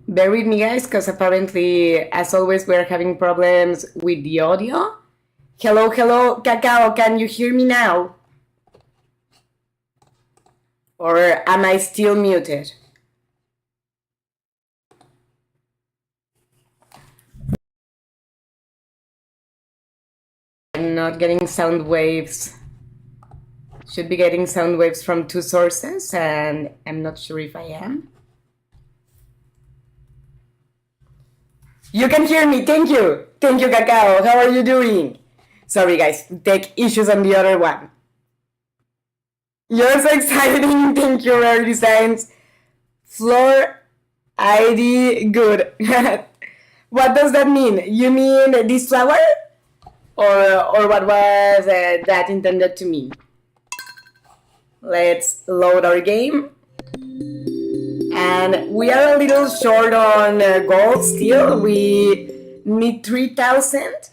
Bear with me, guys, because apparently, as always, we're having problems with the audio. Hello, hello, Cacao, can you hear me now? Or am I still muted? I'm not getting sound waves. Should be getting sound waves from two sources, and I'm not sure if I am. You can hear me, thank you. Thank you, Cacao. How are you doing? Sorry, guys, tech issues on the other one. You're so exciting, thank you, Rare Designs. Floor ID good. What does that mean? You mean this flower? Or what was that intended to mean? Let's load our game. And we are a little short on gold still. We need 3,000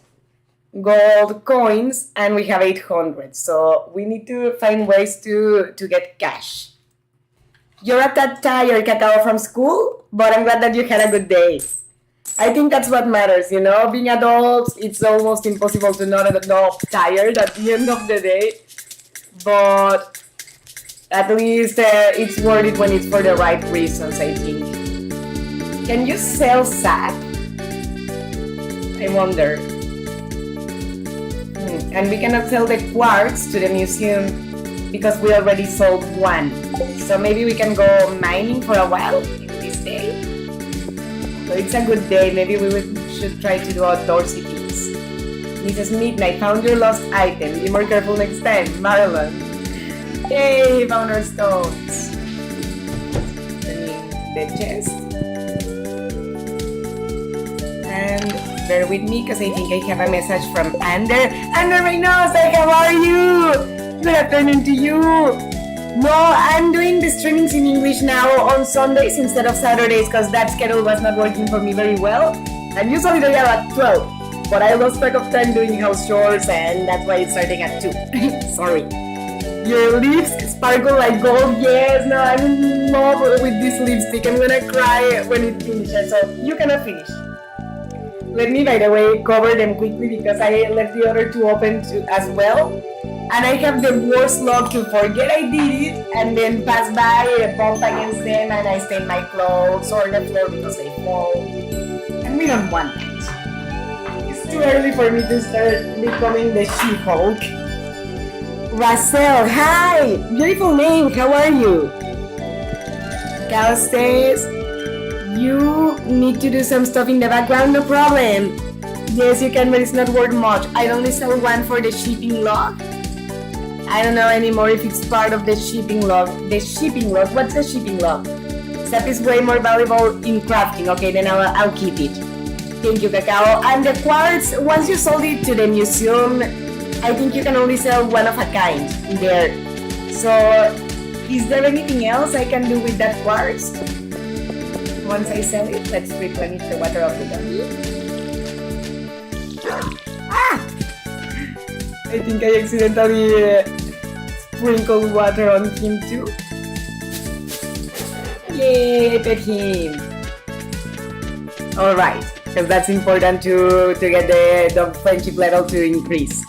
gold coins and we have 800. So we need to find ways to get cash. You're a tad tired, Cacao, from school, but I'm glad that you had a good day. I think that's what matters, you know? Being adults, it's almost impossible to not tired at the end of the day. But at least it's worth it when it's for the right reasons, I think. Can you sell sack? I wonder. And we cannot sell the quartz to the museum because we already sold one. So maybe we can go mining for a while in this day. So it's a good day. Maybe we should try to do outdoorsy things. Mrs. Midnight, found your lost item. Be more careful next time. Marilyn. Yay, found our stones. The chest. And bear with me because I think I have a message from Ander. Ander Reynosa, how are you? Good afternoon to you. No, I'm doing the streamings in English now on Sundays instead of Saturdays because that schedule was not working for me very well. I'm usually there at 12, but I lost track of time doing house chores and that's why it's starting at 2. Sorry. Your lips sparkle like gold. Yes, no, I'm in love with this lipstick. I'm gonna cry when it finishes, so you cannot finish. Let me, by the way, cover them quickly because I left the other two open as well. And I have the worst luck to forget I did it and then pass by, bump against them, and I stain my clothes or the floor because they fall. And we don't want that. It's too early for me to start becoming the She-Hulk. Racel, hi! Beautiful name, how are you? Cal says, you need to do some stuff in the background, no problem. Yes, you can, but it's not worth much. I only sell one for the shipping log. I don't know anymore if it's part of the shipping log. The shipping log, what's the shipping log? Stuff is way more valuable in crafting. Okay, then I'll keep it. Thank you, Cacao. And the quartz, once you sold it to the museum, I think you can only sell one of a kind there. So, is there anything else I can do with that quartz? Once I sell it, let's replenish the water of the doggy. Ah! I think I accidentally sprinkled water on him too. Yay, I pet him. Alright, because that's important to get the dog friendship level to increase.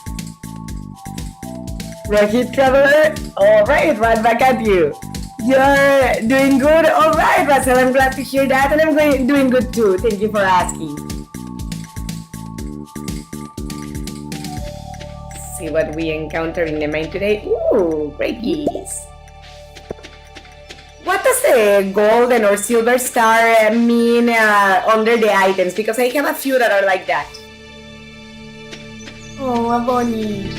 Rohit Traveler, alright, right back at you. You're doing good? Alright, Russell, I'm glad to hear that, and I'm doing good too. Thank you for asking. See what we encounter in the mine today. Ooh, great keys. What does the golden or silver star mean under the items? Because I have a few that are like that. Oh, a bunny.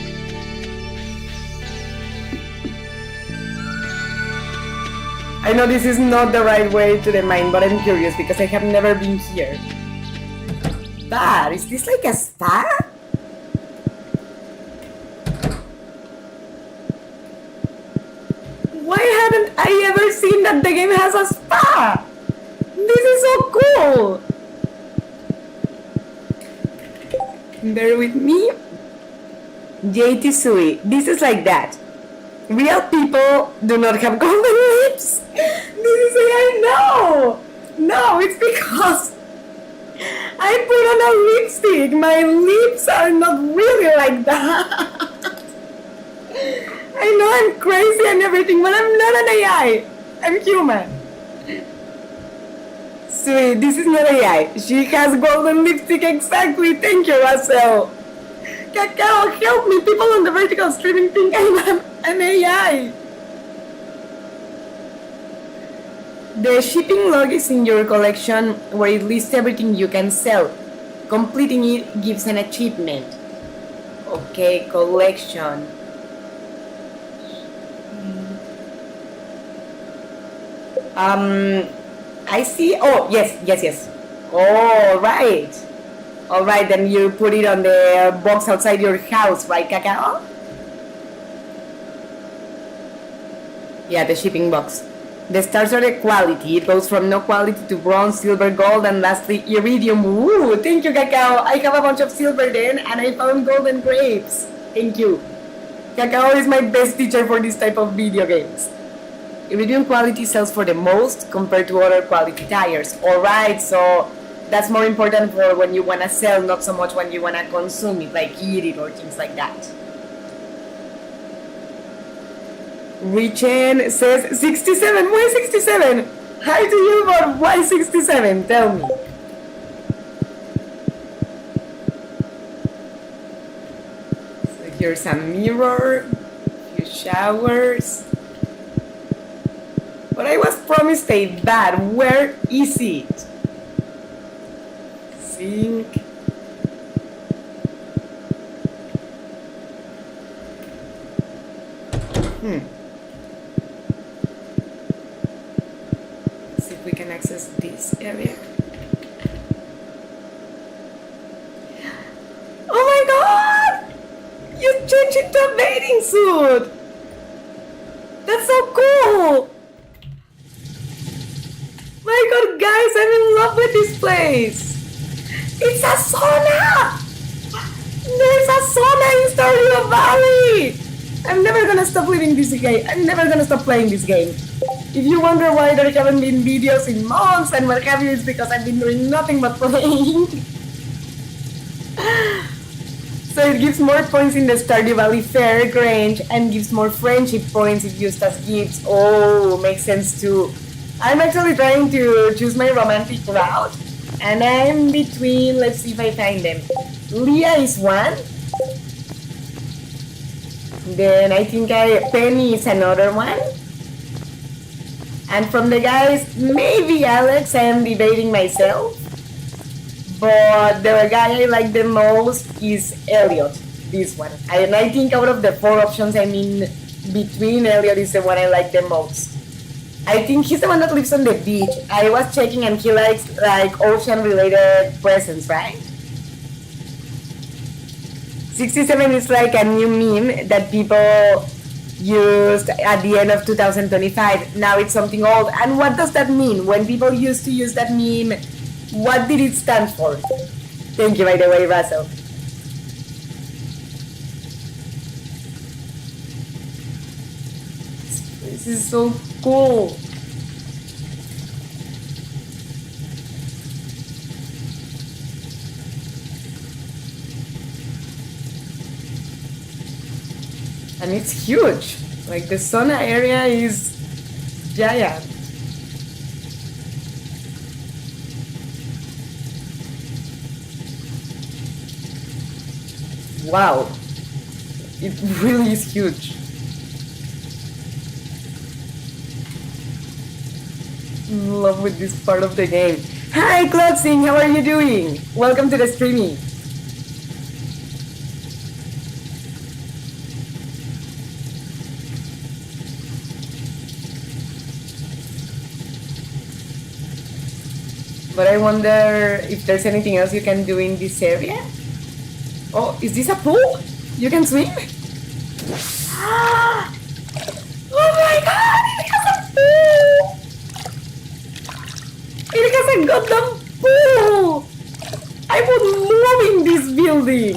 I know this is not the right way to the mine, but I'm curious because I have never been here. But is this like a spa? Why haven't I ever seen that the game has a spa? This is so cool! Bear with me. JT Sui, this is like that. Real people do not have golden lips. This is like, I know. No, it's because I put on a lipstick. My lips are not really like that. I know I'm crazy and everything, but I'm not an AI. I'm human. Sweet, this is not AI. She has golden lipstick exactly. Thank you, Russell. Cacao, help me. People on the vertical streaming think I'm an AI. The shipping log is in your collection where it lists everything you can sell. Completing it gives an achievement. Okay, collection. I see. Oh, yes. All right, then you put it on the box outside your house, right, Cacao? Yeah, the shipping box. The stars are the quality. It goes from no quality to bronze, silver, gold, and lastly, iridium. Ooh, thank you, Cacao. I have a bunch of silver then, and I found golden grapes. Thank you. Cacao is my best teacher for this type of video games. Iridium quality sells for the most compared to other quality tires. Alright, so that's more important for when you want to sell, not so much when you want to consume it, like eat it or things like that. Richen says 67. Why 67? Hi to you, but why 67? Tell me. So here's a mirror, a few showers. But I was promised a bath. Where is it? Sink. Let's see if we can access this area. Oh my god! You changed into a bathing suit! That's so cool! My god, guys, I'm in love with this place! It's a sauna! There's a sauna in Stardew Valley! I'm never gonna stop living this game. I'm never gonna stop playing this game. If you wonder why there haven't been videos in months and what have you, it's because I've been doing nothing but playing. So it gives more points in the Stardew Valley Fair Grange and gives more friendship points if used as gifts. Oh, makes sense too. I'm actually trying to choose my romantic route, and I'm between, let's see if I find them. Leah is one. Then I think Penny is another one. And from the guys, maybe Alex, I am debating myself. But the guy I like the most is Elliot, this one. And I think out of the 4 options, I mean, between Elliot is the one I like the most. I think he's the one that lives on the beach. I was checking and he likes like ocean-related presents, right? 67 is like a new meme that people used at the end of 2025. Now it's something old. And what does that mean? When people used to use that meme, what did it stand for? Thank you, by the way, Russell. This is so cool. And it's huge. Like the sauna area is giant. Wow. It really is huge. In love with this part of the game. Hi, Clotsing, how are you doing? Welcome to the streaming. But I wonder if there's anything else you can do in this area? Oh, is this a pool? You can swim? Oh my god, it has a pool! It has a goddamn pool! I would move in this building!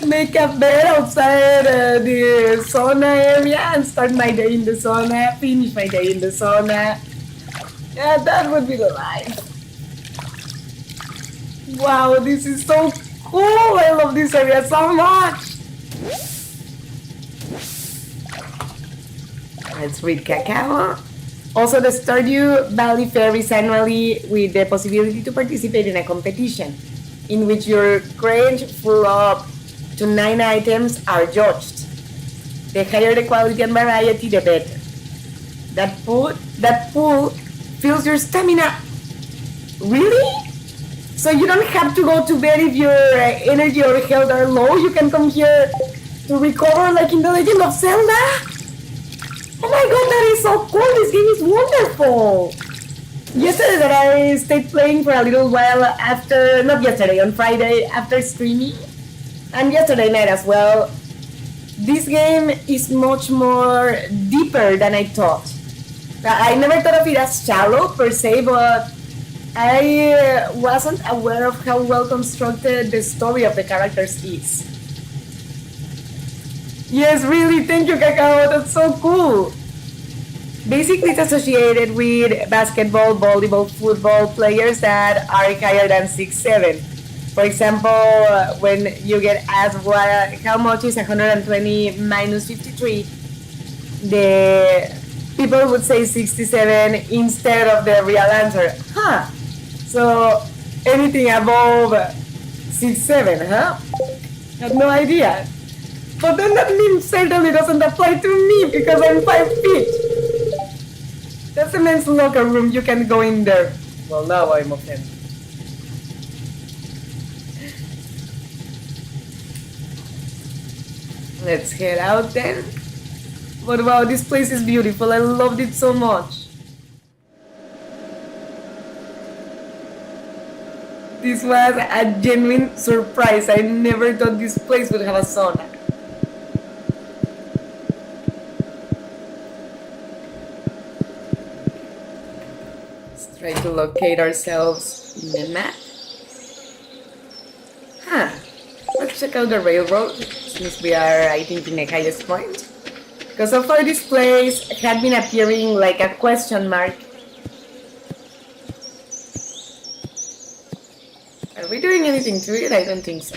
Make a bed outside the sauna area and start my day in the sauna, finish my day in the sauna. Yeah, that would be the life. Wow, this is so cool. I love this area so much. Let's read Cacao. Also, the Stardew Valley Fair is annually with the possibility to participate in a competition in which your crate full up to 9 items are judged. The higher the quality and variety, the better. That pool fills your stamina. Really? So you don't have to go to bed if your energy or health are low. You can come here to recover like in The Legend of Zelda. Oh my god, that is so cool. This game is wonderful. Yesterday that I stayed playing for a little while after, not yesterday, on Friday after streaming, and yesterday night as well. This game is much more deeper than I thought. I never thought of it as shallow per se, but I wasn't aware of how well constructed the story of the characters is. Yes, really, thank you, Cacao, that's so cool. Basically, it's associated with basketball, volleyball, football players that are higher than 6'7". For example, when you get asked how much is 120 minus 53, the people would say 67 instead of the real answer. Huh. So anything above 6'7", huh? I have no idea. But then that means certainly doesn't apply to me because I'm 5 feet. That's a men's locker room, you can go in there. Well, now I'm offended. Let's head out then. But wow, this place is beautiful, I loved it so much. This was a genuine surprise, I never thought this place would have a sauna. Try to locate ourselves in the map. Huh. Let's check out the railroad since we are, I think, in the highest point. Because so far this place had been appearing like a question mark. Are we doing anything to it? I don't think so.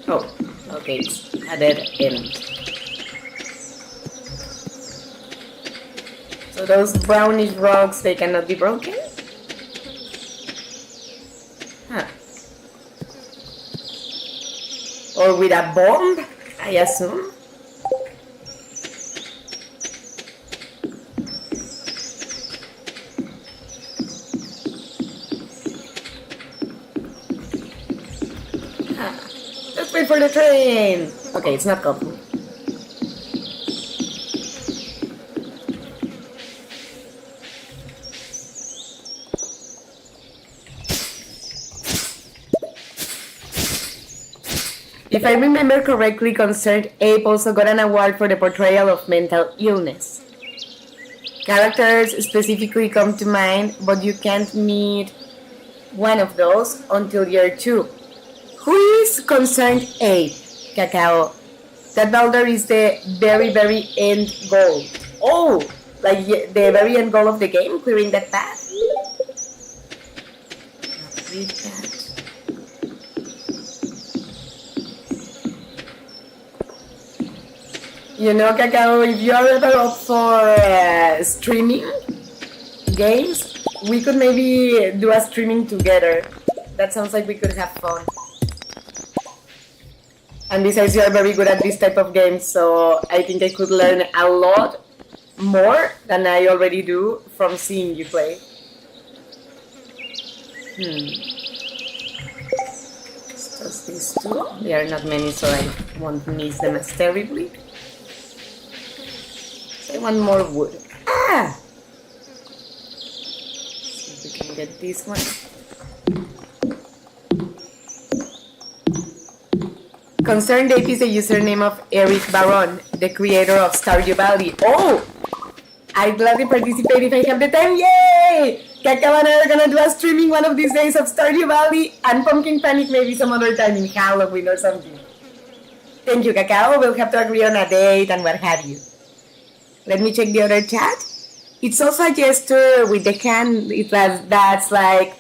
Oh, okay, it's a dead end. So those brownish rocks, they cannot be broken? Huh. Or with a bomb, I assume? Huh. Let's wait for the train! Okay, it's not coming. If I remember correctly, Concerned Ape also got an award for the portrayal of mental illness. Characters specifically come to mind, but you can't meet one of those until year 2. Who is Concerned Ape, Cacao? That Baldur is the very, very end goal. Oh, like the very end goal of the game, clearing that path? Read that. You know, Cacao, if you are ever up for streaming games, we could maybe do a streaming together. That sounds like we could have fun. And besides, you are very good at this type of games, so I think I could learn a lot more than I already do from seeing you play. Just these two. There are not many, so I won't miss them as terribly. I want more wood. Ah! See if we can get this one. Concerned Ape is the username of Eric Baron, the creator of Stardew Valley. Oh! I'd gladly participate if I have the time. Yay! Cacao and I are gonna do a streaming one of these days of Stardew Valley and Pumpkin Panic maybe some other time in Halloween or something. Thank you, Cacao. We'll have to agree on a date and what have you. Let me check the other chat. It's also a gesture with the hand. That's like,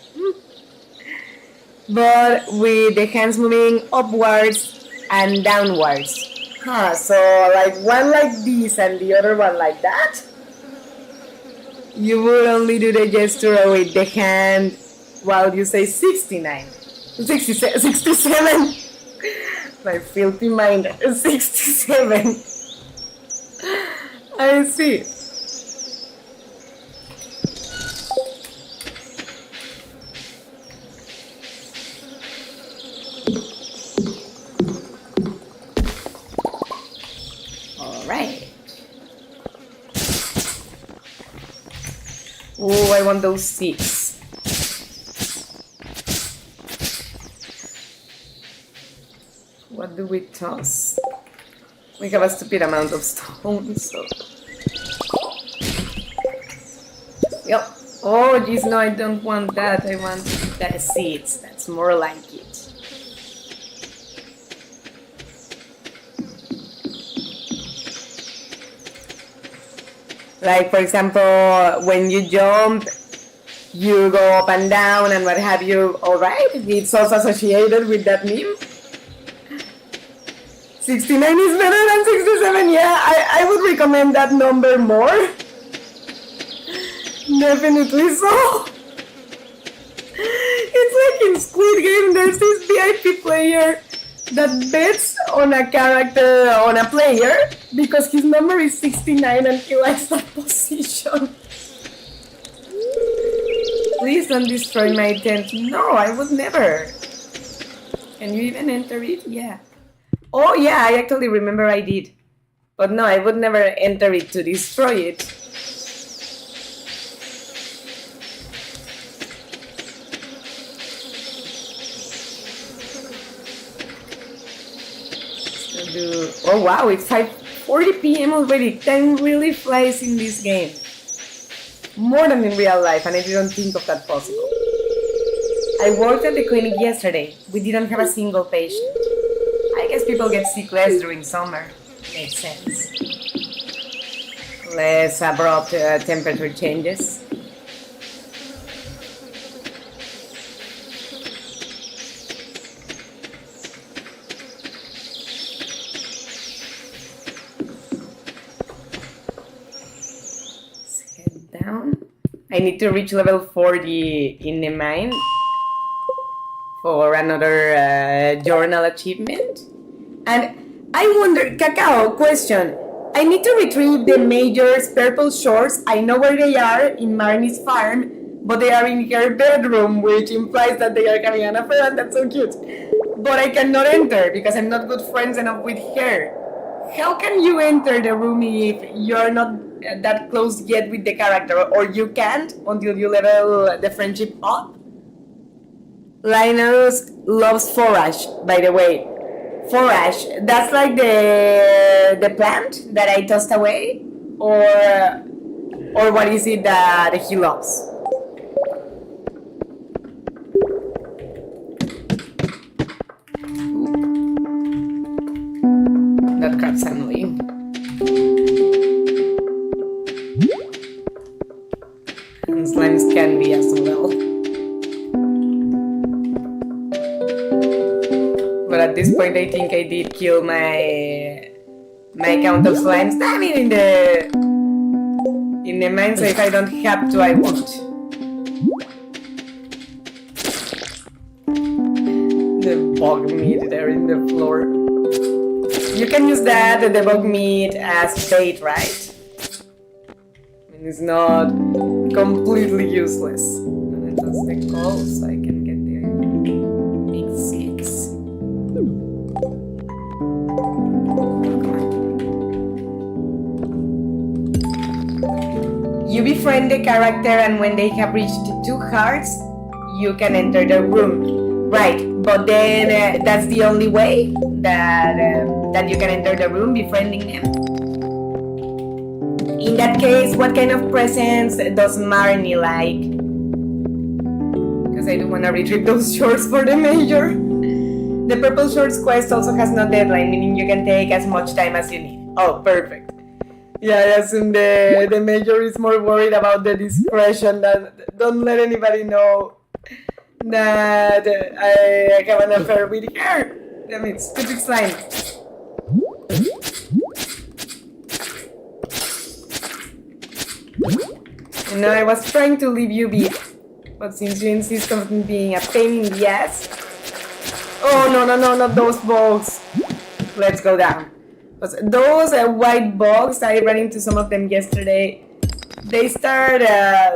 but with the hands moving upwards and downwards. So like one like this and the other one like that. You would only do the gesture with the hand while you say 69. 67. My filthy mind. 67. I see. All right. Oh, I want those 6. What do we toss? We have a stupid amount of stones, so... Yep. Oh, geez, no, I don't want that. I want the seeds. That's more like it. Like, for example, when you jump, you go up and down and what have you. Alright, it's also associated with that meme. 69 is better than 67. Yeah, I would recommend that number more. Definitely so. It's like in Squid Game, there's this VIP player that bets on a character, on a player, because his number is 69 and he likes that position. Please don't destroy my tent. No, I would never. Can you even enter it? Yeah. Oh yeah, I actually remember I did. But no, I would never enter it to destroy it. Oh wow, it's 5:40 p.m. already. Time really flies in this game. More than in real life, and I didn't think of that possible. I worked at the clinic yesterday. We didn't have a single patient. I guess people get sick less during summer. Makes sense. Less abrupt temperature changes. Let's head down. I need to reach level 40 in the mine for another journal achievement. And I wonder, Cacao, question. I need to retrieve the Major's purple shorts. I know where they are, in Marnie's farm, but they are in her bedroom, which implies that they are having an affair, and that's so cute. But I cannot enter because I'm not good friends enough with her. How can you enter the room if you're not that close yet with the character, or you can't until you level the friendship up? Linus loves forage, by the way. Forage, that's like the plant that I tossed away, or what is it that he loves? That crab's family. And slimes can be as well. But at this point, I think I did kill my count of slimes. I mean, in the mine, so if I don't have to, I won't. The bug meat there in the floor. You can use that, the bug meat, as bait, right? I mean, it's not completely useless. And that's the call, so I can get the big six. You befriend the character, and when they have reached 2 hearts, you can enter the room. Right, but then that's the only way that you can enter the room, befriending them. In that case, what kind of presents does Marnie like? Because I don't want to retrieve those shorts for the Major. The purple shorts quest also has no deadline, meaning you can take as much time as you need. Oh, perfect. Yeah, I assume the major is more worried about the discretion that don't let anybody know that I have an affair with her. Damn it, stupid slime. You know, I was trying to leave you be, but since you insist on being a pain in the ass. Oh, no, not those bugs. Let's go down. Those white bugs, I ran into some of them yesterday. They start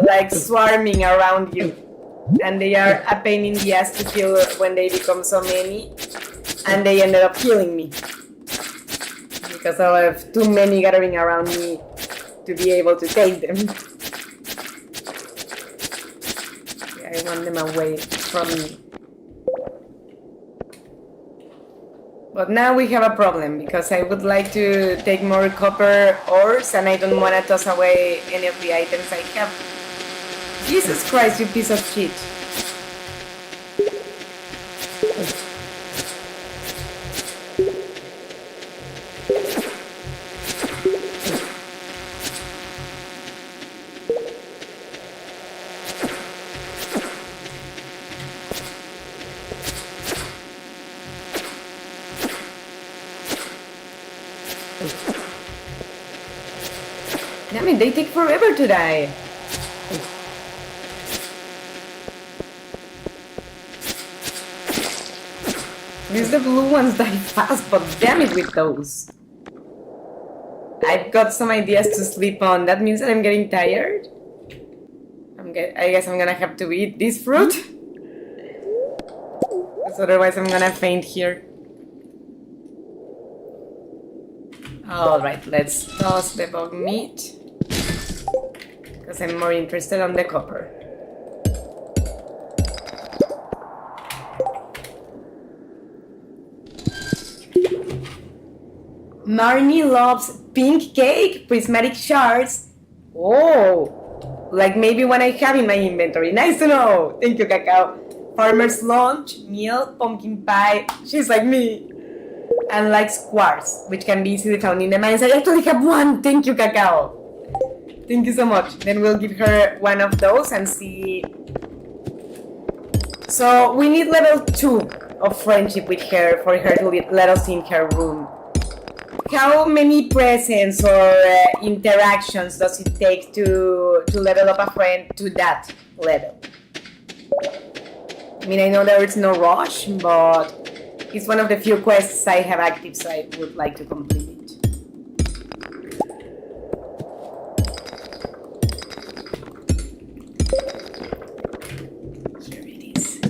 like swarming around you. And they are a pain in the ass to kill when they become so many. And they ended up killing me. Because I have too many gathering around me to be able to take them. I want them away from me. But now we have a problem, because I would like to take more copper ores and I don't want to toss away any of the items I have. Jesus Christ, you piece of shit. I mean, they take forever to die. At least the blue ones die fast, but damn it with those. I've got some ideas to sleep on. That means that I'm getting tired. I guess I'm gonna have to eat this fruit. Because otherwise I'm gonna faint here. Alright, let's toss the bug meat. Because I'm more interested on the copper. Marnie loves pink cake, prismatic shards. Oh, like maybe one I have in my inventory. Nice to know. Thank you, Cacao. Farmer's lunch, meal, pumpkin pie. She's like me. And likes quartz, which can be easily found in the mines. I actually have one. Thank you, Cacao. Thank you so much. Then we'll give her one of those and see. So we need level 2 of friendship with her for her to let us in her room. How many presents or interactions does it take to level up a friend to that level? I mean, I know there is no rush, but it's one of the few quests I have active, so I would like to complete it. Here it is.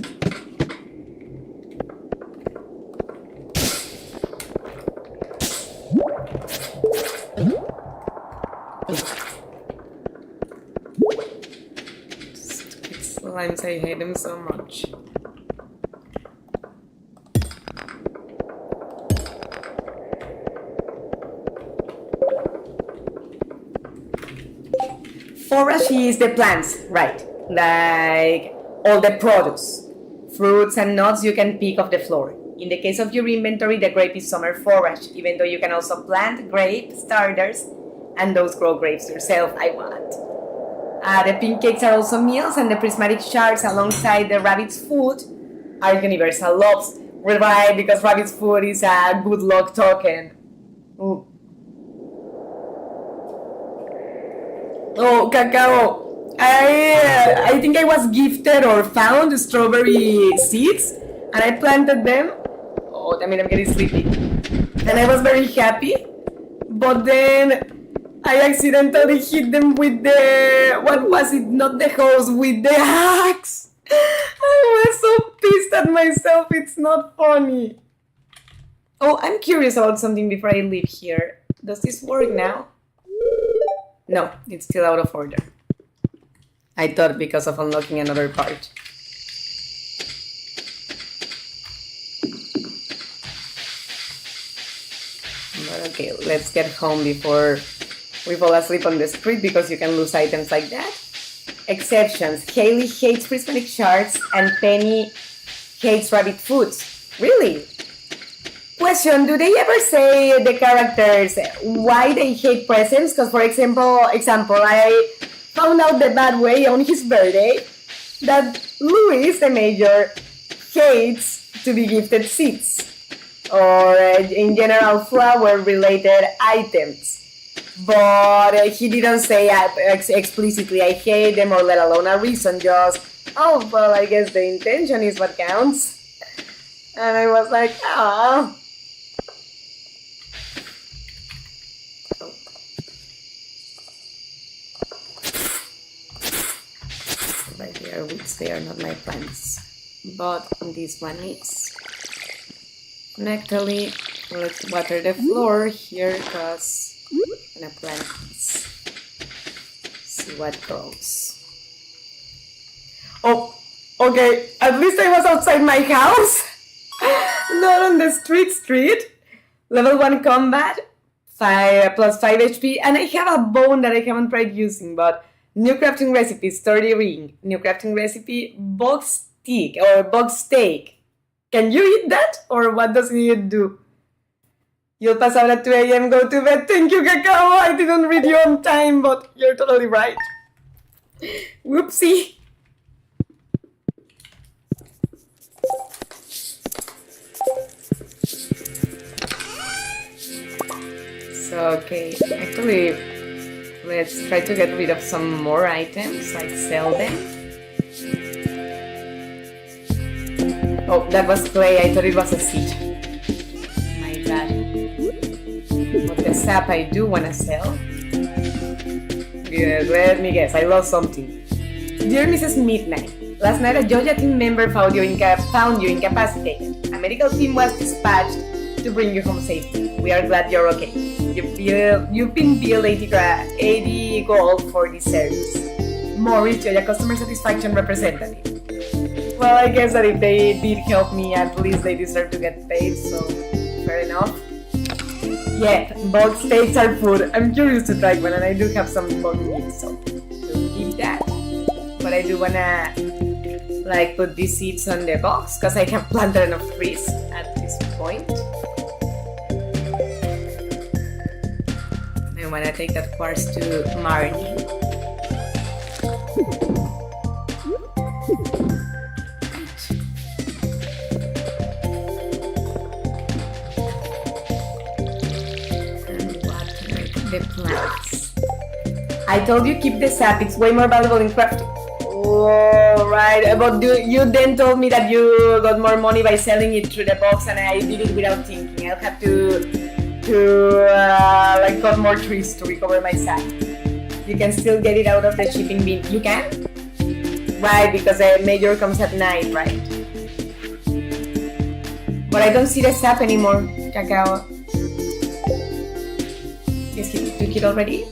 Stupid slimes, I hate them so much. Forage is the plants, right? Like all the produce, fruits and nuts you can pick off the floor. In the case of your inventory, the grape is summer forage, even though you can also plant grape starters and those grow grapes yourself. I want. The pink cakes are also meals, and the prismatic shards alongside the rabbit's food are universal loves. Right, because rabbit's food is a good luck token. Ooh. Oh, Cacao, I think I was gifted or found strawberry seeds and I planted them. Oh, I mean, I'm getting sleepy. And I was very happy, but then I accidentally hit them with the, what was it, not the hose, with the axe. I was so pissed at myself, it's not funny. Oh, I'm curious about something before I leave here. Does this work now? No, it's still out of order. I thought because of unlocking another part. But okay, let's get home before we fall asleep on the street, because you can lose items like that. Exceptions. Haley hates prismatic shards and Penny hates rabbit foods. Really? Question: do they ever say the characters why they hate presents? Because, for example, I found out the bad way on his birthday that Louis, the major, hates to be gifted seeds or in general flower-related items. But he didn't say explicitly I hate them or let alone a reason, just, oh, well, I guess the intention is what counts. And I was like, ah. Right here, which they are not my plants. But this one is. Actually, let's water the floor here because I'm gonna plant this. See what grows. Oh, okay. At least I was outside my house, not on the street. Level 1 combat, 5 plus 5 HP, and I have a bone that I haven't tried using, but new crafting recipe, sturdy ring. New crafting recipe, box stick or box steak. Can you eat that? Or what does it do? You'll pass out at 2 a.m., go to bed. Thank you, Cacao. I didn't read you on time, but you're totally right. Whoopsie. So, okay, actually, let's try to get rid of some more items, like sell them. Oh, that was clay. I thought it was a seed. My bad. But the sap I do want to sell. Yes, let me guess. I lost something. Dear Mrs. Midnight, last night a Joja team member found you incapacitated. A medical team was dispatched to bring you home safely. We are glad you're okay. You've been billed 80 gold for this service. Morris, Joja customer satisfaction representative. Well, I guess that if they did help me, at least they deserve to get paid, so fair enough. Yeah, bulk steaks are food. I'm curious to try one, and I do have some bulk meat, so we'll keep that. But I do wanna like put these seeds on the box because I have planted enough trees at this point. I wanna take that quartz to Marnie. The plants. I told you keep the sap, it's way more valuable in crafting. Oh, right. But you then told me that you got more money by selling it through the box, and I did it without thinking. I'll have to like cut more trees to recover my sap. You can still get it out of the shipping bin. You can? Right, because the major comes at night, right? But I don't see the sap anymore, Cacao. Is he took it already?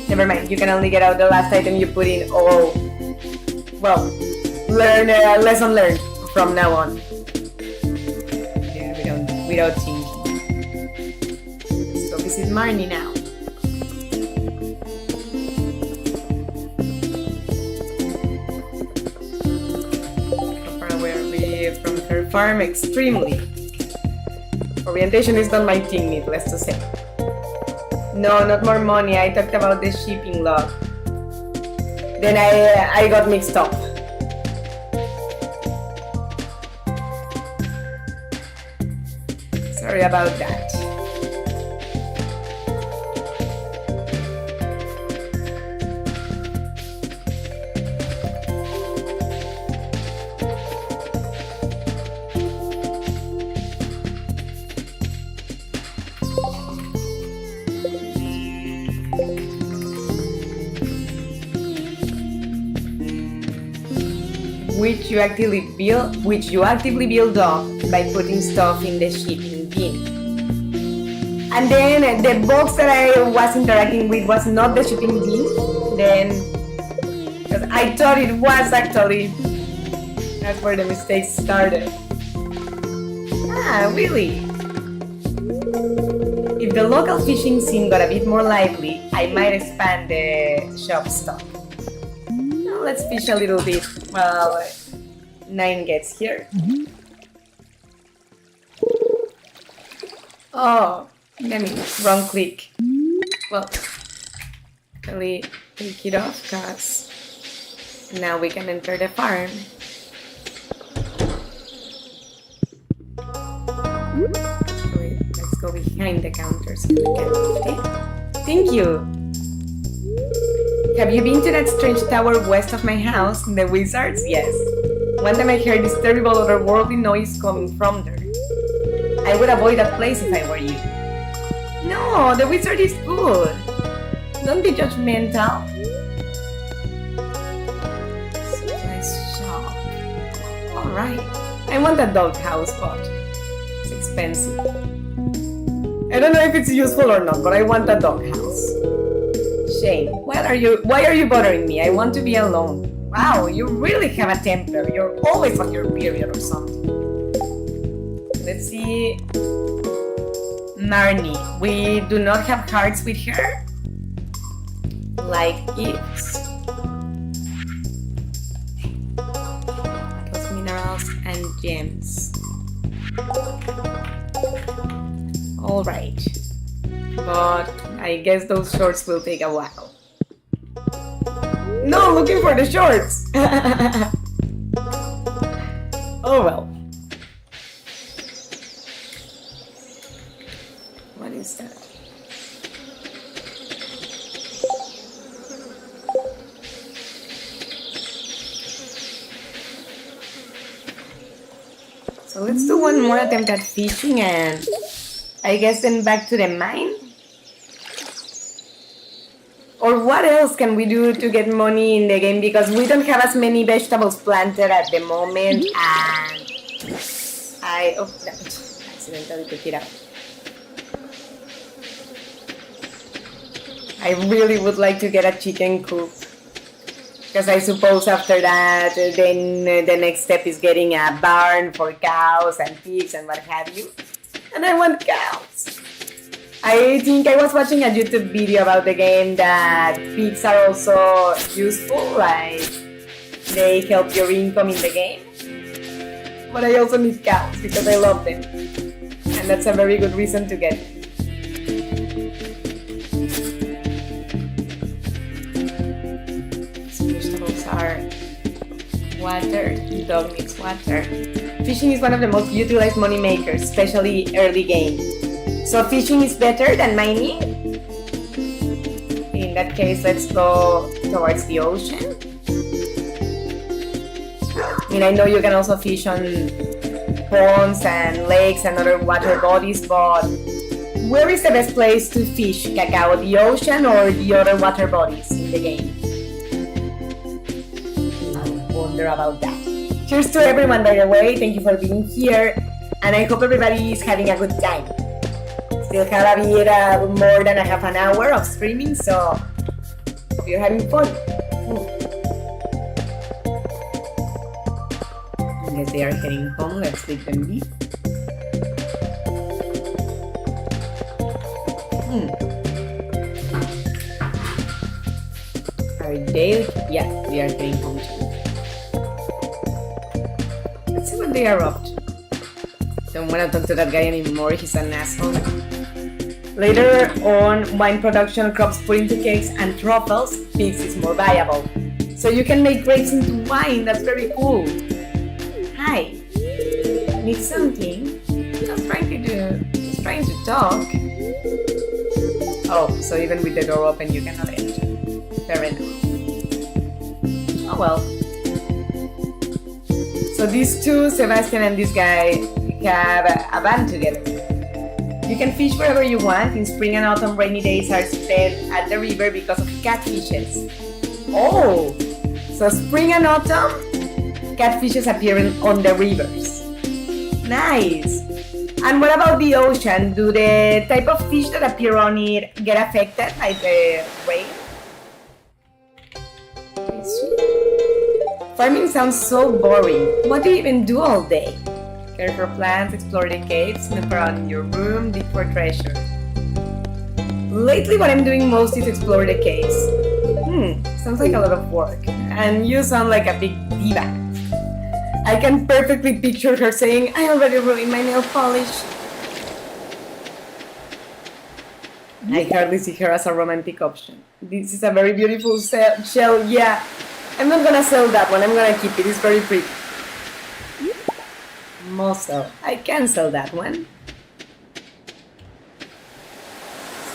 Never mind, you can only get out the last item you put in. Oh, well, lesson learned from now on. Yeah, without thinking. Let's go visit Marnie now. How far away are we from her farm? Extremely. Orientation is not my thing, needless to say. No, not more money. I talked about the shipping log. Then I got mixed up. Sorry about that. Which you actively build up by putting stuff in the shipping bin. And then the box that I was interacting with was not the shipping bin. Then, because I thought it was actually, that's where the mistake started. Ah, really? If the local fishing scene got a bit more lively, I might expand the shop stock. Let's fish a little bit while 9 gets here. Oh, let me wrong click. Well, really take it off because now we can enter the farm. Let's go behind the counter so we can lift it. Thank you. Have you been to that strange tower west of my house, the Wizards? Yes. One time I heard this terrible otherworldly noise coming from there. I would avoid that place if I were you. No, the Wizard is good. Don't be judgmental. Supplies shop. Alright. I want a doghouse, but it's expensive. I don't know if it's useful or not, but I want a doghouse. Shane, why are you bothering me? I want to be alone. Wow, you really have a temper. You're always on your period or something. Let's see. Marnie, we do not have cards with her. Like gifts. Plus minerals and gems. Alright. But I guess those shorts will take a while. No, looking for the shorts! Oh well. What is that? So let's do one more attempt at fishing and I guess then back to the mine? Or what else can we do to get money in the game? Because we don't have as many vegetables planted at the moment and I accidentally took it out. I really would like to get a chicken coop. Because I suppose after that, then the next step is getting a barn for cows and pigs and what have you. And I want cows. I think I was watching a YouTube video about the game that pigs are also useful, like they help your income in the game. But I also need cows because I love them. And that's a very good reason to get them. Vegetables are water, dog needs water. Fishing is one of the most utilized money makers, especially early game. So fishing is better than mining? In that case, let's go towards the ocean. I mean, I know you can also fish on ponds and lakes and other water bodies, but where is the best place to fish, Cacao? The ocean or the other water bodies in the game? I wonder about that. Cheers to everyone, by the way. Thank you for being here. And I hope everybody is having a good time. Still have a bit more than a half an hour of streaming, so hope you're having fun. I guess they are heading home. Let's let them be. Are they? Yeah, they are heading home too. Let's see what they are up to. Don't want to talk to that guy anymore. He's an asshole. Later on, wine production, crops put into cakes and truffles, pigs is more viable. So you can make grapes into wine. That's very cool. Hi. Need something? Just trying to talk. Oh, so even with the door open, you cannot enter. Fair enough. Oh well. So these two, Sebastian and this guy, have a band together. You can fish wherever you want. In spring and autumn, rainy days are spent at the river because of catfishes. Oh, so spring and autumn, catfishes appear on the rivers. Nice. And what about the ocean? Do the type of fish that appear on it get affected by the rain? Farming sounds so boring. What do you even do all day? Care for plants, explore the caves, snoop around in your room, dig for treasure. Lately what I'm doing most is explore the caves. Sounds like a lot of work. And you sound like a big diva. I can perfectly picture her saying, I already ruined my nail polish. I hardly see her as a romantic option. This is a very beautiful shell, yeah. I'm not gonna sell that one, I'm gonna keep it, it's very pretty. Mussel, I can sell that one.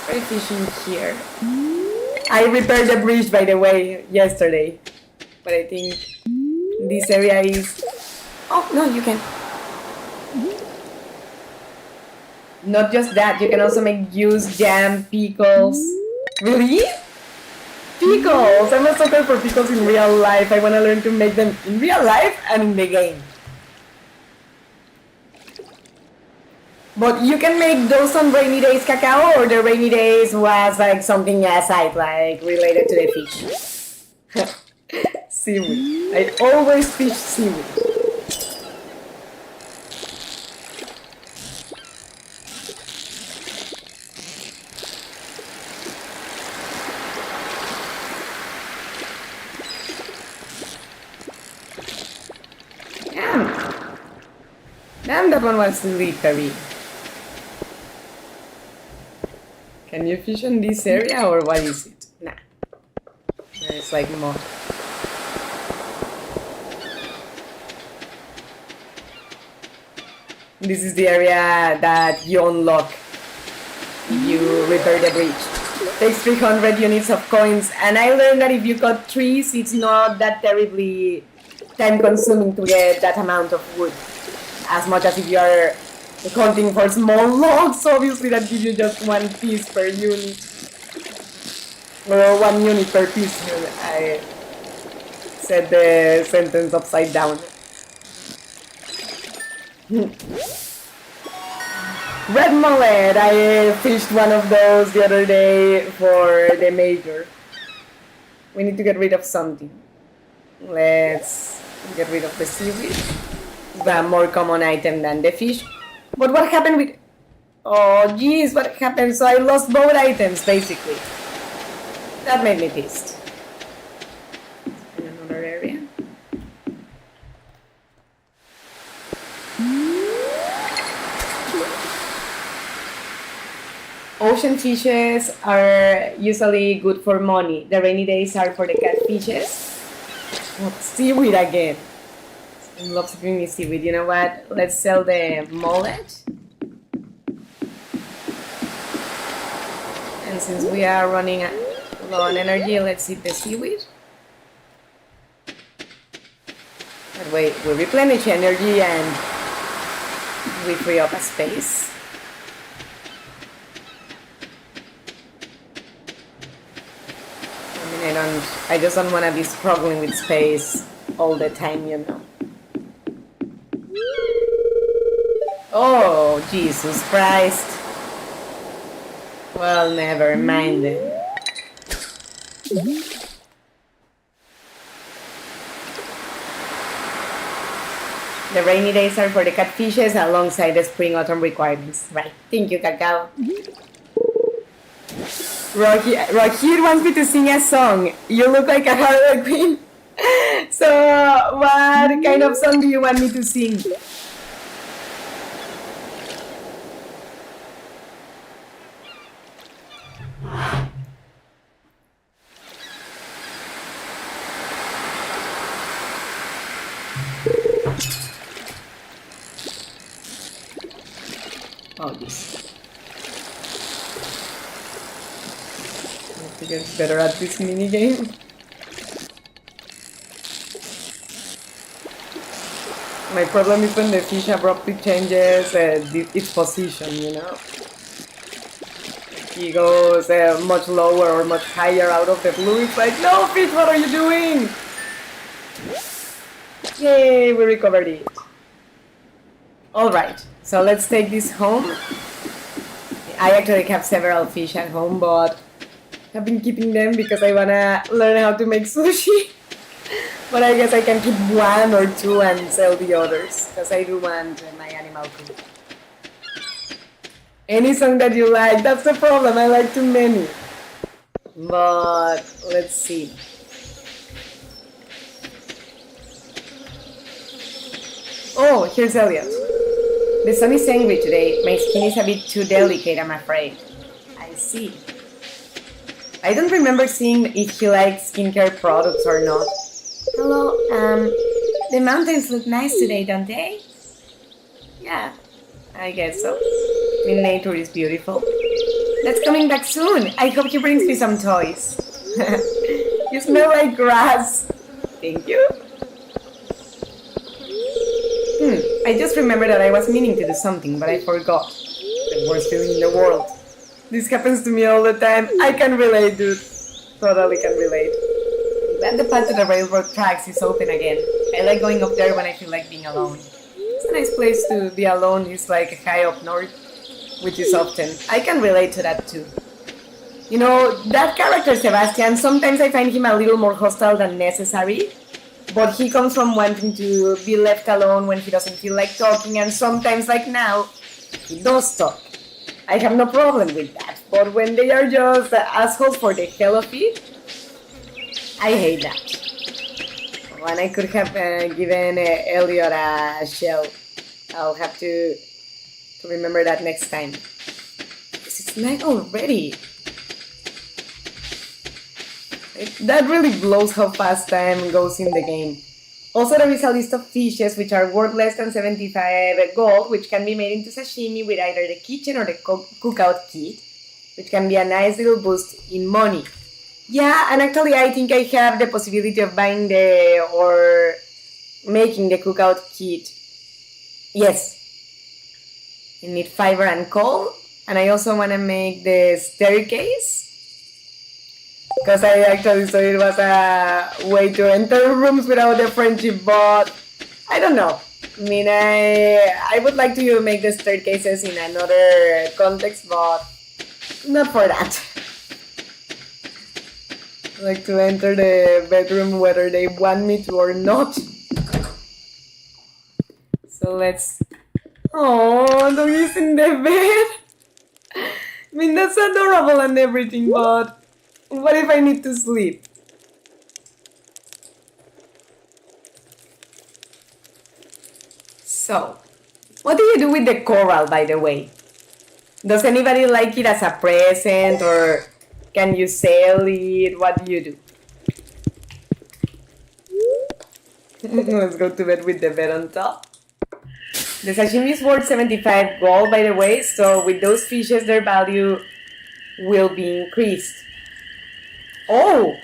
Very fishing here. I repaired the bridge, by the way, yesterday. But I think this area is... Oh, no, you can. Not just that, you can also make juice, jam, pickles. Really? Pickles! I'm a sucker for pickles in real life. I want to learn to make them in real life and in the game. But you can make those on rainy days, Cacao, or the rainy days was like something aside, like related to the fish? Seaweed. I always fish seaweed. Damn, that one was slippery. Can you fish in this area or what is it? Nah. It's like more. This is the area that you unlock if you repair the bridge. Takes 300 units of coins, and I learned that if you cut trees, it's not that terribly time consuming to get that amount of wood. As much as if you are hunting for small logs, obviously that gives you just one piece per unit. Or 1 unit per piece. I said the sentence upside down. Red mullet! I fished one of those the other day for the major. We need to get rid of something. Let's get rid of the seaweed. The more common item than the fish. But what happened with... Oh jeez, what happened? So I lost both items basically. That made me pissed. In another area. Ocean fishes are usually good for money. The rainy days are for the catfishes. Oh, seaweed again. I love giving me seaweed. You know what? Let's sell the mullet. And since we are running low on energy, let's eat the seaweed. That way we replenish energy and we free up a space. I mean, I just don't want to be struggling with space all the time, you know. Oh, Jesus Christ. Well, never mind then. The rainy days are for the catfishes alongside the spring-autumn requirements. Right. Thank you, Cacao. Rohit wants me to sing a song. You look like a harlequin. So, what kind of song do you want me to sing? Oh, this. I have to get better at this mini game. My problem is when the fish abruptly changes its position, you know? He goes much lower or much higher out of the blue. It's like, no fish, what are you doing? Yay, we recovered it. Alright, so let's take this home. I actually have several fish at home, but I've been keeping them because I wanna learn how to make sushi. But I guess I can keep 1 or 2 and sell the others, because I do want my animal food. Any song that you like, that's the problem, I like too many. But, let's see. Oh, here's Elliot. The sun is angry today, my skin is a bit too delicate, I'm afraid. I I see. I don't remember seeing if he likes skincare products or not. Hello, the mountains look nice today, don't they? Yeah, I guess so. I mean, nature is beautiful. That's coming back soon. I hope he brings me some toys. You smell like grass. Thank you. I just remembered that I was meaning to do something, but I forgot. The worst feeling in the world. This happens to me all the time. I can relate, dude. Totally can relate. Glad the path to the railroad tracks is open again. I like going up there when I feel like being alone. It's a nice place to be alone. It's like high up north, which is often. I can relate to that too. You know, that character Sebastian, sometimes I find him a little more hostile than necessary. But he comes from wanting to be left alone when he doesn't feel like talking, and sometimes, like now, he does talk. I have no problem with that. But when they are just assholes for the hell of it, I hate that. When I could have given Elliot a shell, I'll have to remember that next time. It's night already. That really blows how fast time goes in the game. Also, there is a list of fishes which are worth less than 75 gold, which can be made into sashimi with either the kitchen or the cookout kit, which can be a nice little boost in money. Yeah, and actually I think I have the possibility of buying or making the cookout kit. Yes. You need fiber and coal, and I also want to make the staircase. Because I actually thought it was a way to enter rooms without the friendship, but I don't know. I mean, I would like to make the staircases in another context, but not for that. I like to enter the bedroom whether they want me to or not. So let's... Oh, doggy's in the bed. I mean, that's adorable and everything, but... what if I need to sleep? So, what do you do with the coral, by the way? Does anybody like it as a present, or can you sell it? What do you do? Let's go to bed with the bed on top. The sashimi is worth 75 gold, by the way, so with those fishes, their value will be increased. Oh!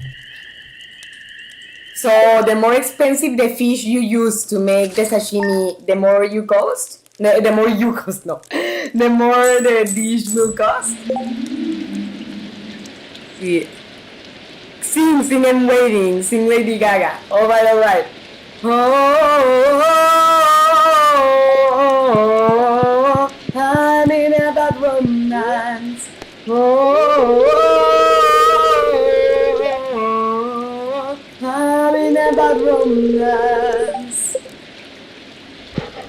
So the more expensive the fish you use to make the sashimi, the more you cost? The more you cost, no. The more the dish will cost? Yeah. Sing, I'm waiting. Sing Lady Gaga. Alright. Oh, I'm in a bad romance. I'm in a bad romance.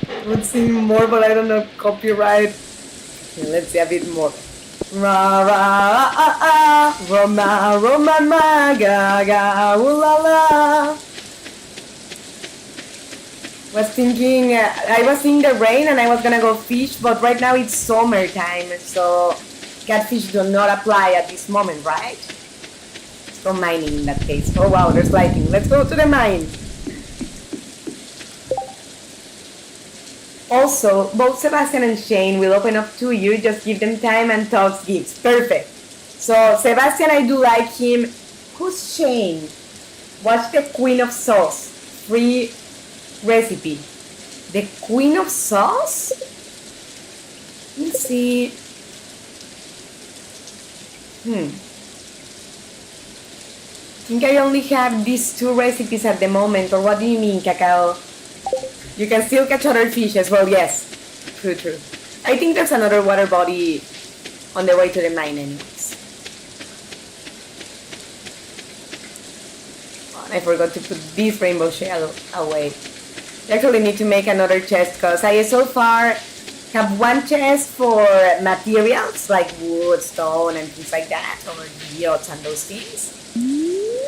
I would sing more, but I don't know copyright. Okay, let's see a bit more. Ra ra ah ah, Roma Roma ma ga ga ooh la la. I was thinking the rain and I was gonna go fish, but right now it's summertime, so catfish do not apply at this moment, right? Let's go mining in that case. Oh wow, there's lighting. Let's go to the mine. Also, both Sebastian and Shane will open up to you. Just give them time and toss gifts. Perfect. So Sebastian, I do like him. Who's Shane? Watch the Queen of Sauce. Free recipe. The Queen of Sauce? Let's see. I think I only have these two recipes at the moment. Or what do you mean, Cacao? You can still catch other fish as well, yes. True. I think there's another water body on the way to the mine anyways. Oh, I forgot to put this rainbow shell away. I actually need to make another chest because I so far have one chest for materials like wood, stone, and things like that, or yachts and those things.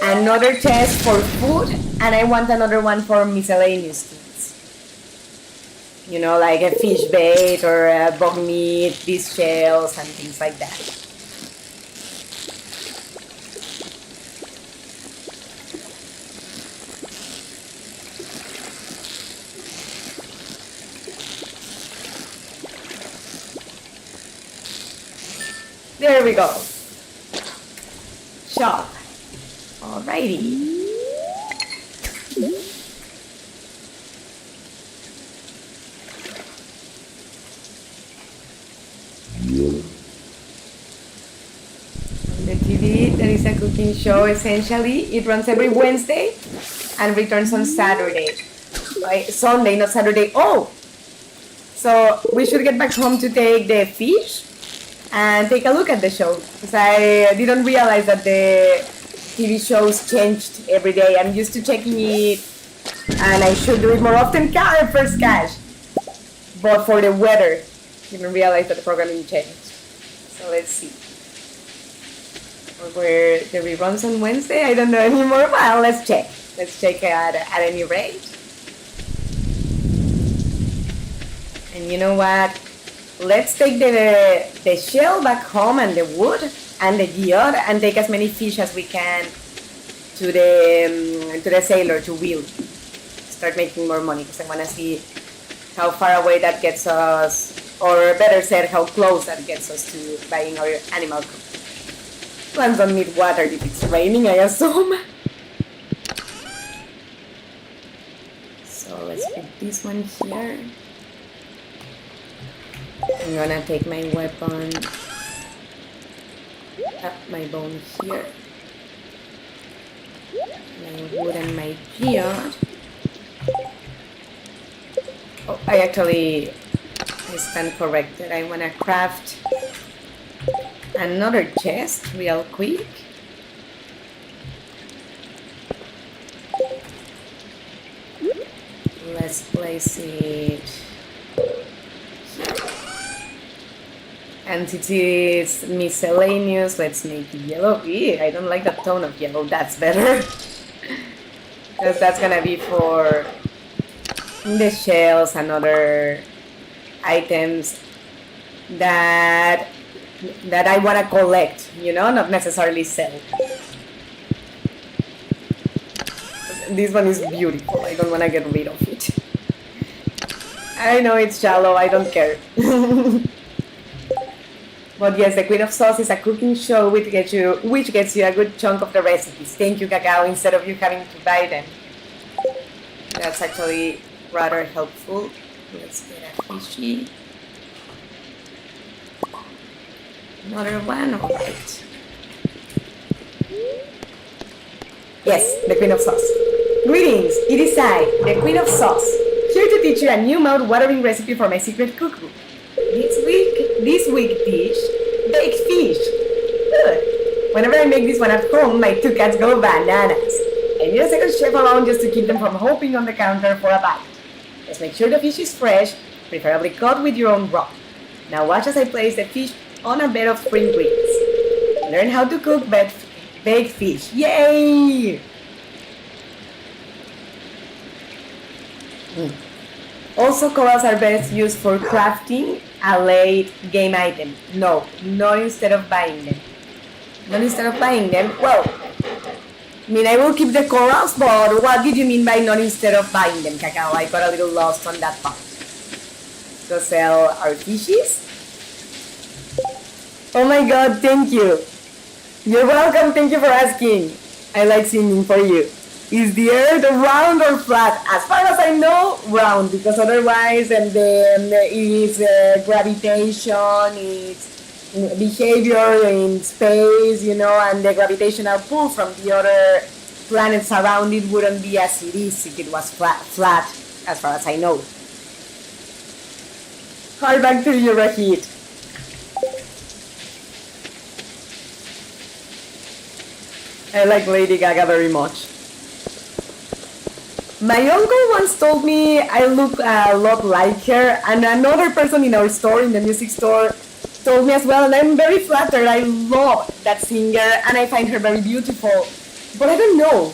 Another chest for food, and I want another one for miscellaneous things. You know, like a fish bait or a bog meat, these shells and things like that. There we go. Shop. Alrighty. The TV, that is a cooking show essentially. It runs every Wednesday and returns on Saturday. Right? Sunday, not Saturday. Oh! So we should get back home to take the fish and take a look at the show. Because I didn't realize that the TV shows changed every day. I'm used to checking it and I should do it more often. First cash. But for the weather, didn't realize that the programming changed. So let's see. Where the reruns on Wednesday? I don't know anymore. Well, let's check. Let's check at any rate. And you know what? Let's take the shell back home and the wood and the geode and take as many fish as we can to the sailor to wheel. Start making more money because I want to see how far away that gets us, or better said, how close that gets us to buying our animal cook. Plants don't need water if it's raining, I assume. So let's put this one here. I'm gonna take my weapon up my bone here. My wood and my geode. Oh, I stand corrected. I wanna craft another chest real quick. Let's place it here. And it is miscellaneous. Let's make it yellow. Ew, I don't like that tone of yellow. That's better. Because that's gonna be for the shells and other items that I want to collect, you know, not necessarily sell. This one is beautiful. I don't want to get rid of it. I know it's shallow. I don't care. But yes, the Queen of Sauce is a cooking show which gets you a good chunk of the recipes. Thank you, Cacao, instead of you having to buy them. That's actually rather helpful. Let's get a fishy. Another one, alright. Yes, the Queen of Sauce. Greetings, it is I, the Queen of Sauce, here to teach you a new mouth-watering recipe for my secret cookbook. This week dish, baked fish. Good. Whenever I make this one at home, my two cats go bananas. I need a second chef alone just to keep them from hopping on the counter for a bite. Just make sure the fish is fresh, preferably caught with your own rod. Now watch as I place the fish on a bed of spring greens. Learn how to cook baked fish. Yay! Also, corals are best used for crafting a late game item. No, not instead of buying them. Not instead of buying them. Well, I mean, I will keep the corals, but what did you mean by not instead of buying them, Cacao? I got a little lost on that part. To sell our fishes? Oh my god, thank you. You're welcome, thank you for asking. I like singing for you. Is the earth round or flat? As far as I know, round, because otherwise and then it's gravitation, it's behavior in space, you know, and the gravitational pull from the other planets around it wouldn't be as it is if it was flat, as far as I know. Hi, back to you, Rahid. I like Lady Gaga very much. My uncle once told me I look a lot like her, and another person in our store, in the music store, told me as well, and I'm very flattered. I love that singer, and I find her very beautiful. But I don't know.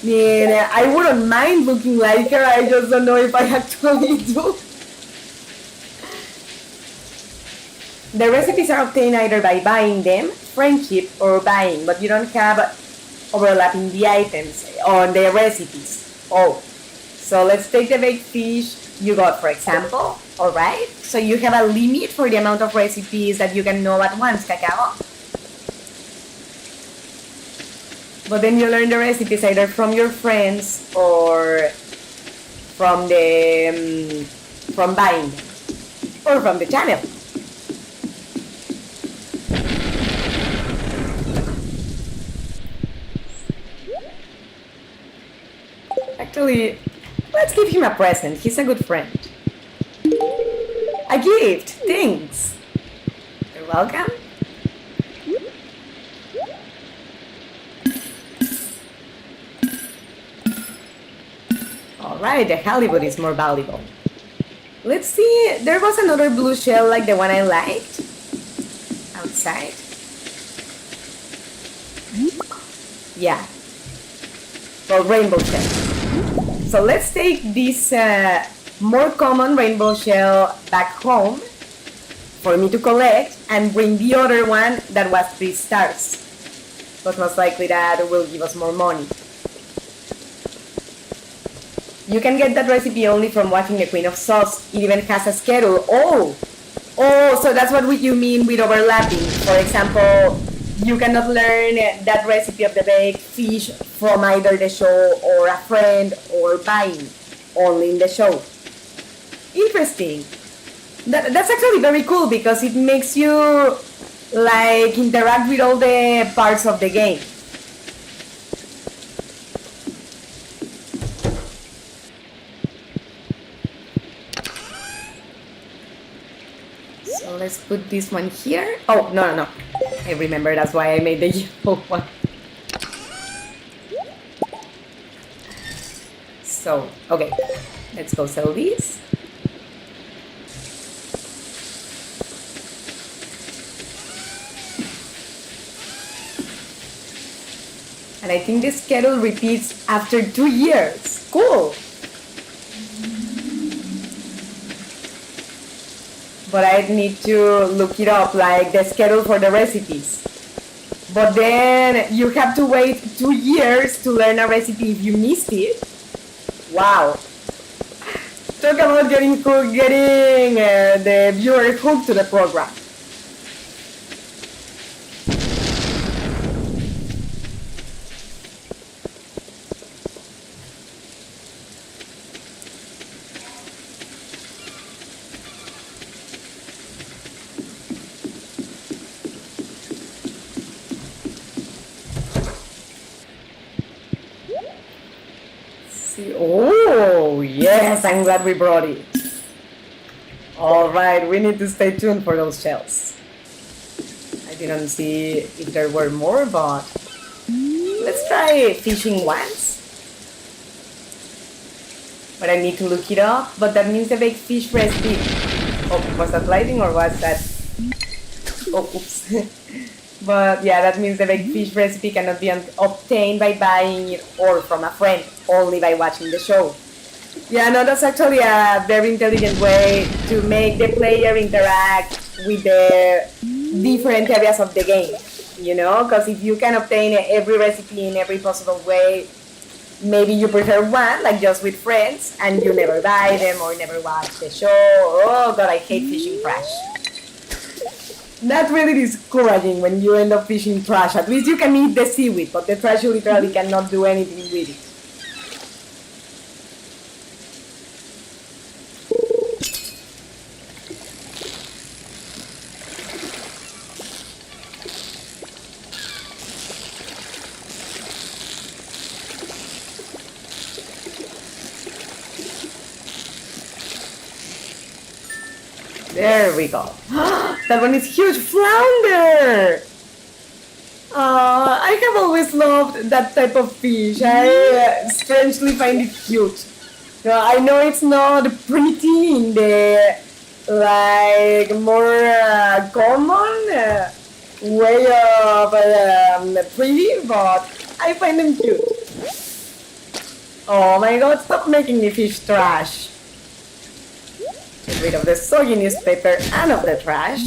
I mean, I wouldn't mind looking like her, I just don't know if I actually do. The recipes are obtained either by buying them, friendship, or buying, but you don't have overlapping the items on the recipes. Oh, So let's take the baked fish you got, for example, alright? So you have a limit for the amount of recipes that you can know at once, Cacao. But then you learn the recipes either from your friends or from from buying or from the channel. Actually, let's give him a present. He's a good friend. A gift! Thanks! You're welcome. Alright, the halibut is more valuable. Let's see, there was another blue shell like the one I liked. Outside. Yeah. Well, rainbow shell. So let's take this more common rainbow shell back home for me to collect and bring the other one that was 3 stars. But most likely that will give us more money. You can get that recipe only from watching the Queen of Sauce. It even has a schedule. Oh, so that's what you mean with overlapping. For example, you cannot learn that recipe of the baked fish from either the show or a friend or buying, only in the show. Interesting. That's actually very cool because it makes you like interact with all the parts of the game. So let's put this one here. Oh, no. I remember, that's why I made the yellow one. So, okay, let's go sell these. And I think the schedule repeats after 2 years. Cool. But I need to look it up, like the schedule for the recipes. But then you have to wait 2 years to learn a recipe if you missed it. Wow. Talk about getting the viewer hooked to the program. Oh, yes, I'm glad we brought it. Alright, we need to stay tuned for those shells. I didn't see if there were more, but let's try fishing once. But I need to look it up, but that means the baked fish recipe. Oh, was that lighting or was that... Oh, oops. But yeah, that means the baked fish recipe cannot be obtained by buying it or from a friend, only by watching the show. Yeah, no, that's actually a very intelligent way to make the player interact with the different areas of the game, you know? Because if you can obtain every recipe in every possible way, maybe you prefer one, like just with friends, and you never buy them or never watch the show. Oh god, I hate fishing trash. That's really discouraging when you end up fishing trash. At least you can eat the seaweed, but the trash you literally cannot do anything with it. There we go. That one is huge. Flounder! I have always loved that type of fish. I strangely find it cute. I know it's not pretty in the like more common way of pretty, but I find them cute. Oh my god, stop making me fish trash. Get rid of the soggy newspaper and of the trash.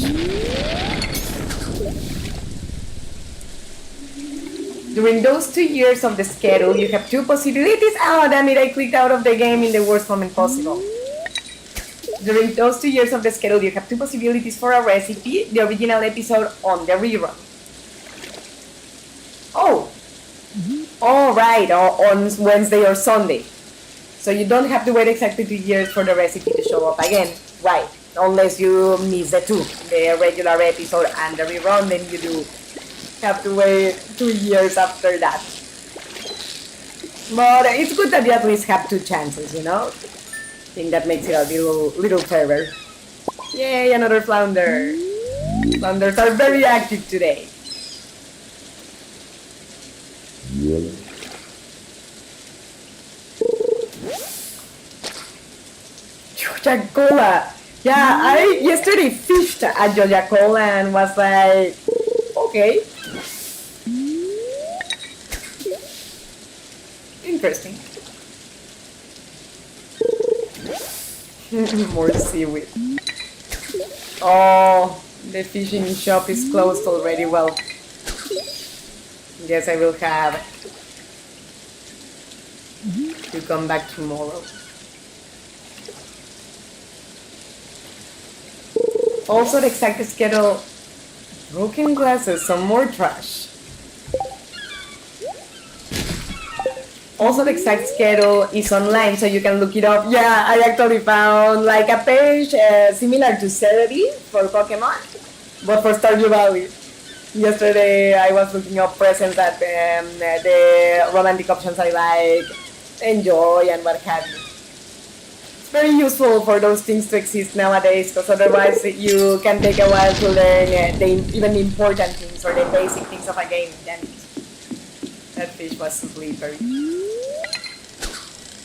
During those 2 years of the schedule, you have two possibilities. Oh, damn it, I clicked out of the game in the worst moment possible. During those 2 years of the schedule, you have two possibilities for a recipe, the original episode on the rerun. Oh, all right, on Wednesday or Sunday. So you don't have to wait exactly 2 years for the recipe to show up again, right? Unless you miss the two, the regular episode and the rerun, then you do have to wait 2 years after that. But it's good that you at least have two chances, you know? I think that makes it a little fairer. Yay, another flounder. Flounders are very active today. Jojacola. Yeah, I yesterday fished at Jojacola and was like, okay. Interesting. More seaweed. Oh, the fishing shop is closed already. Well, guess I will have to come back tomorrow. Also, the exact schedule. Broken glasses, some more trash. Also, the exact schedule is online, so you can look it up. Yeah, I actually found like a page similar to Celebi for Pokemon, but for Stardew Valley. Yesterday, I was looking up presents at the romantic options I like, enjoy, and what have you. It's very useful for those things to exist nowadays, because otherwise you can take a while to learn even the important things or the basic things of a game. Then that fish was slippery.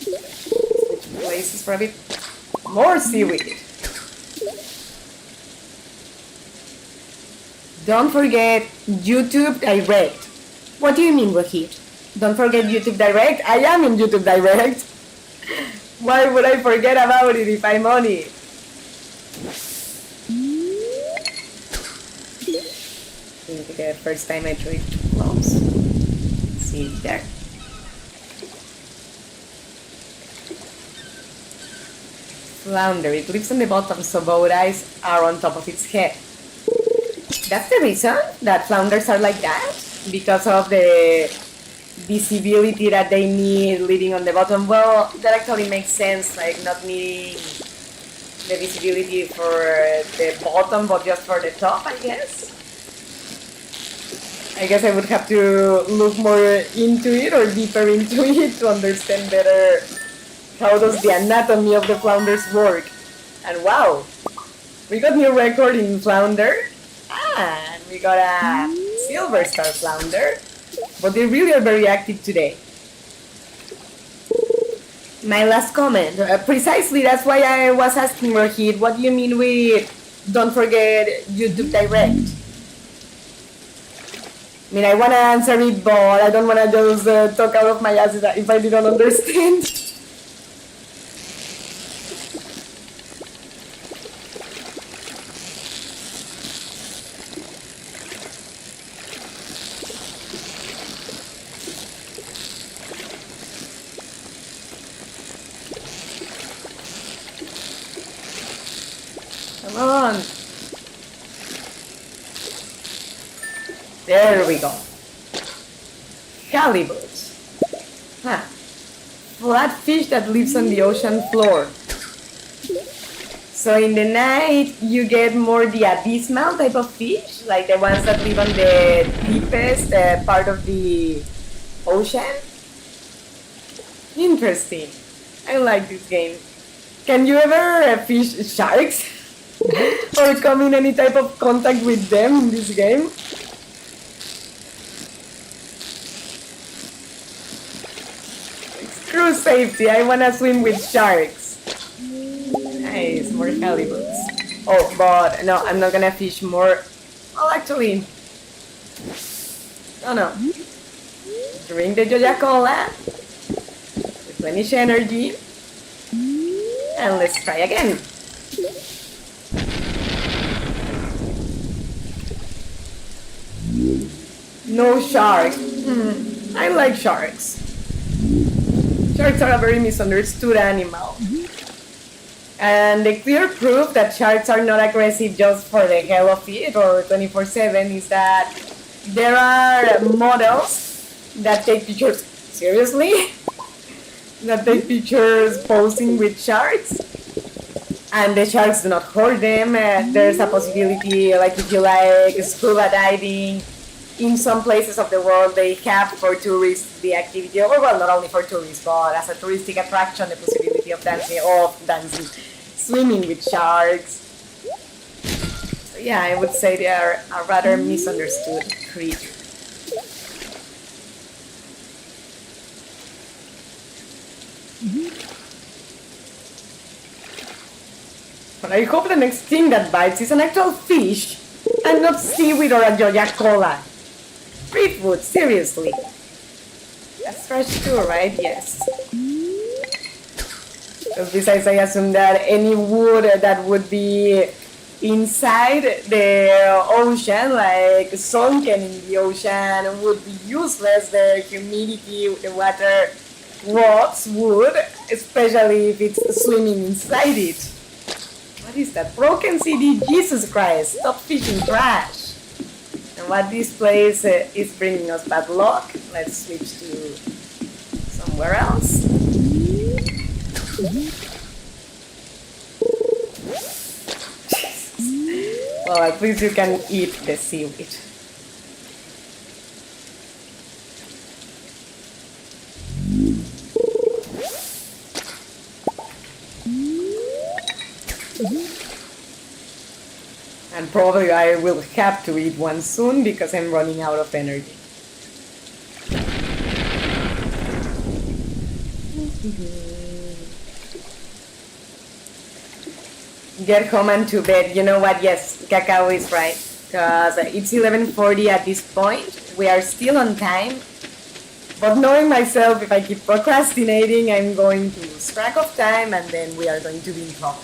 Switch places for a bit. More seaweed. Don't forget YouTube Direct. What do you mean, Wahid? Don't forget YouTube Direct? I am in YouTube Direct. Why would I forget about it if I'm on it? I think the first time I tried to close. Let's see there. Flounder. It lives on the bottom, so both eyes are on top of its head. That's the reason that flounders are like that? Because of the visibility that they need living on the bottom. Well, that actually makes sense, like not needing the visibility for the bottom, but just for the top, I guess. I guess I would have to look more into it or deeper into it to understand better how does the anatomy of the flounders work. And wow, we got new record in flounder, and we got a silver star flounder. But they really are very active today. My last comment. Precisely, that's why I was asking Rohit, what do you mean with don't forget YouTube Direct? I mean, I want to answer it, but I don't want to just talk out of my ass if I didn't understand. Come on. There we go. Halibut. Huh. Flatfish that lives on the ocean floor. So in the night, you get more the abysmal type of fish, like the ones that live on the deepest part of the ocean. Interesting. I like this game. Can you ever fish sharks? Or come in any type of contact with them in this game? Screw safety, I wanna swim with sharks. Nice, more halibuts. Oh, but no, I'm not gonna fish more. Well, actually, oh no. Drink the Joja Cola, replenish energy, and let's try again. No shark. I like sharks. Sharks are a very misunderstood animal. And the clear proof that sharks are not aggressive just for the hell of it or 24/7 is that there are models that take pictures seriously, that take pictures posing with sharks, and the sharks do not hurt them. There's a possibility, like if you like scuba diving, in some places of the world they have for tourists the activity, or well, not only for tourists, but as a touristic attraction, the possibility of dancing, swimming with sharks. So yeah, I would say they are a rather misunderstood creature. But I hope the next thing that bites is an actual fish and not seaweed or a Joya Cola. Street food, seriously. That's fresh too, right? Yes. Because besides, I assume that any wood that would be inside the ocean, like sunken in the ocean, would be useless. The humidity, the water rots wood, especially if it's swimming inside it. What is that? Broken CD, Jesus Christ, stop fishing trash. And what this place is bringing us bad luck. Let's switch to somewhere else. Well, at least you can eat the seaweed. And probably I will have to eat one soon because I'm running out of energy. Get home and to bed. You know what? Yes, Cacao is right. Because it's 11:40 at this point. We are still on time. But knowing myself, if I keep procrastinating, I'm going to lose track of time and then we are going to be in trouble.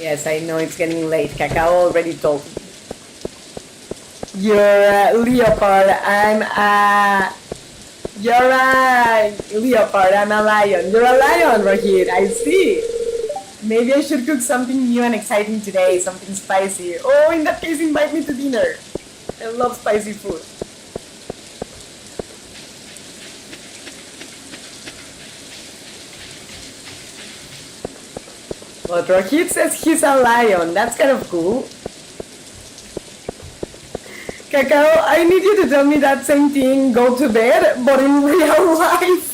Yes, I know it's getting late. Cacao already told me. You're a leopard. You're a leopard. I'm a lion. You're a lion, Rahid. I see. Maybe I should cook something new and exciting today. Something spicy. Oh, in that case, invite me to dinner. I love spicy food. But Rahid says he's a lion. That's kind of cool. Cacao, I need you to tell me that same thing, go to bed, but in real life.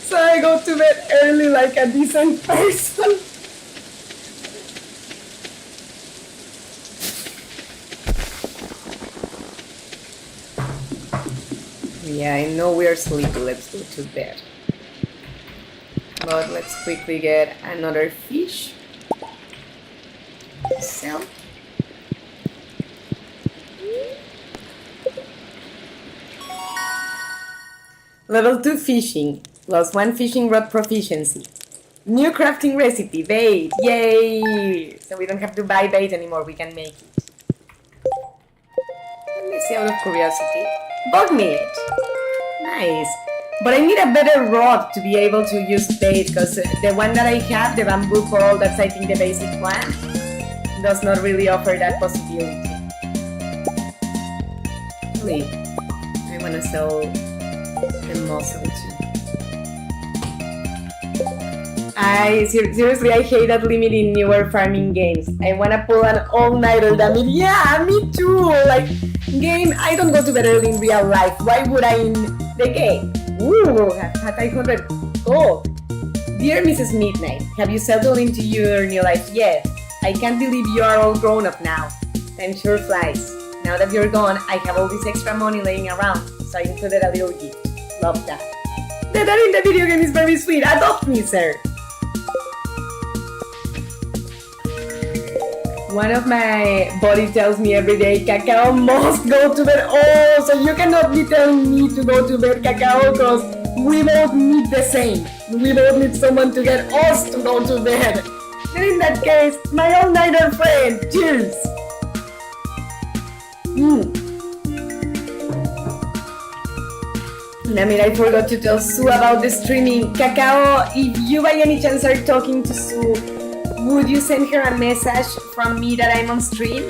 So I go to bed early like a decent person. Yeah, I know we're sleepy. Let's go to bed. But let's quickly get another fish. Sell. Level 2 fishing. +1 fishing rod proficiency. New crafting recipe. Bait. Yay! So we don't have to buy bait anymore. We can make it. Let me see out of curiosity. Bug meat. Nice. But I need a better rod to be able to use bait because the one that I have, the bamboo pole, that's I think the basic one, does not really offer that possibility. Really, I want to sell the mussel too. Seriously, I hate that limit in newer farming games. I want to pull an all-nighter that means, yeah, me too. Like, game, I don't go to bed early in real life. Why would I in the game? Ooh, 500 gold. Dear Mrs. Midnight, have you settled into your new life yet? I can't believe you are all grown up now. Time sure flies. Now that you're gone, I have all this extra money laying around, so I included a little gift. Love that. The dad in the video game is very sweet. Adopt me, sir. One of my body tells me every day, Cacao must go to bed. Oh, so you cannot be telling me to go to bed, Cacao, because we both need the same. We both need someone to get us to go to bed. Then in that case, my all-nighter friend, cheers. I forgot to tell Sue about the streaming. Cacao, if you by any chance are talking to Sue, would you send her a message from me that I'm on stream?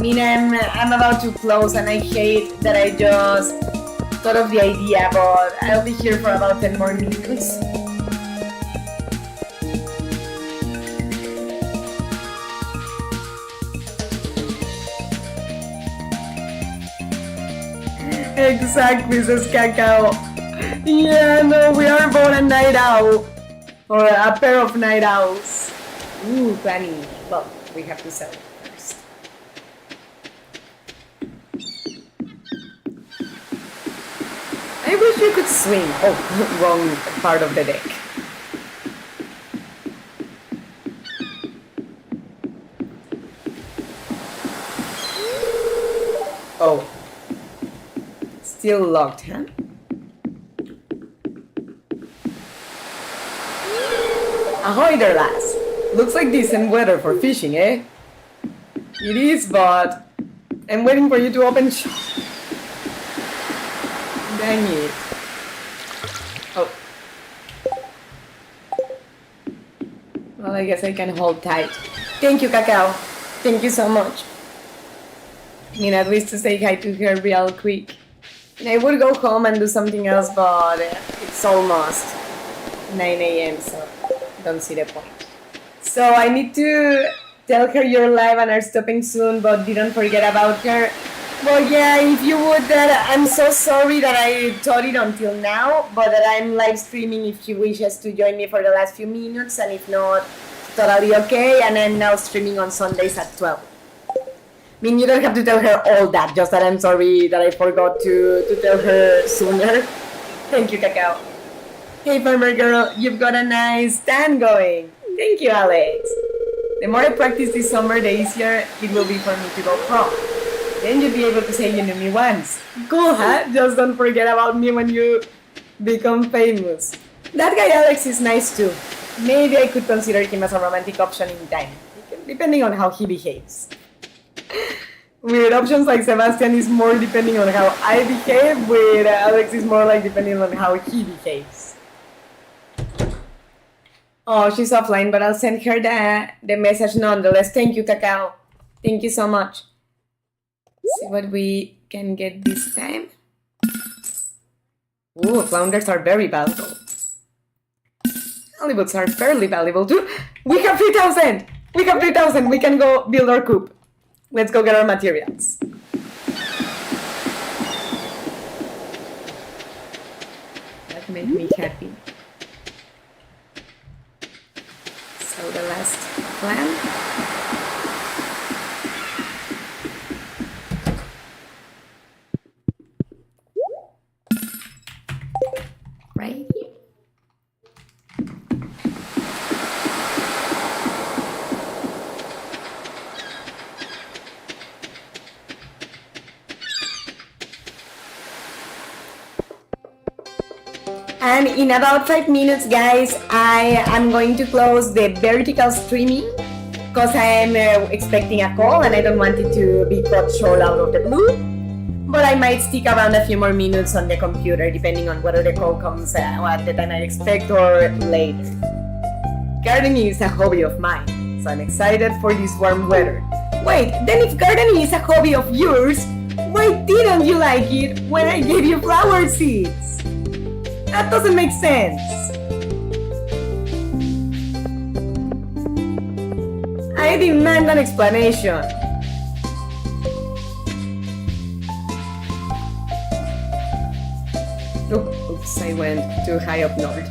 I'm about to close and I hate that I just thought of the idea, but I'll be here for about 10 more minutes. Exactly, says Cacao. Yeah, no, we are both a night owl. Or a pair of night owls. Ooh, planning. Well, we have to sell it first. I wish you could swing. Oh, wrong part of the deck. Oh. Still locked, huh? Ahoy there, lass. Looks like decent weather for fishing, eh? It is, but I'm waiting for you to open shop. Dang it. Oh. Well, I guess I can hold tight. Thank you, Cacao. Thank you so much. At least to say hi to her real quick. I would go home and do something else, but it's almost 9 a.m., so don't see the point. So I need to tell her you're live and are stopping soon, but didn't forget about her. Well, yeah, if you would, I'm so sorry that I taught it until now, but that I'm live streaming if she wishes to join me for the last few minutes, and if not, totally okay, and I'm now streaming on Sundays at 12. You don't have to tell her all that, just that I'm sorry that I forgot to tell her sooner. Thank you, Cacao. Hey, farmer girl, you've got a nice stand going. Thank you, Alex. The more I practice this summer, the easier it will be for me to go pro. Then you'll be able to say you knew me once. Cool, huh? Just don't forget about me when you become famous. That guy Alex is nice too. Maybe I could consider him as a romantic option in time, depending on how he behaves. With options like Sebastian is more depending on how I behave, with Alex is more like depending on how he behaves. Oh, she's offline, but I'll send her the message nonetheless. Thank you, Cacao. Thank you so much. See what we can get this time. Ooh, flounders are very valuable. Halibuts are fairly valuable too. We have 3,000! We have 3,000! We can go build our coop. Let's go get our materials. That made me happy. So the last plan. Right here. And in about 5 minutes, guys, I am going to close the vertical streaming because I am expecting a call and I don't want it to be cut short out of the blue. But I might stick around a few more minutes on the computer depending on whether the call comes at the time I expect or later. Gardening is a hobby of mine, so I'm excited for this warm weather. Wait, then if gardening is a hobby of yours, why didn't you like it when I gave you flower seeds? That doesn't make sense. I demand an explanation. Oops, I went too high up north.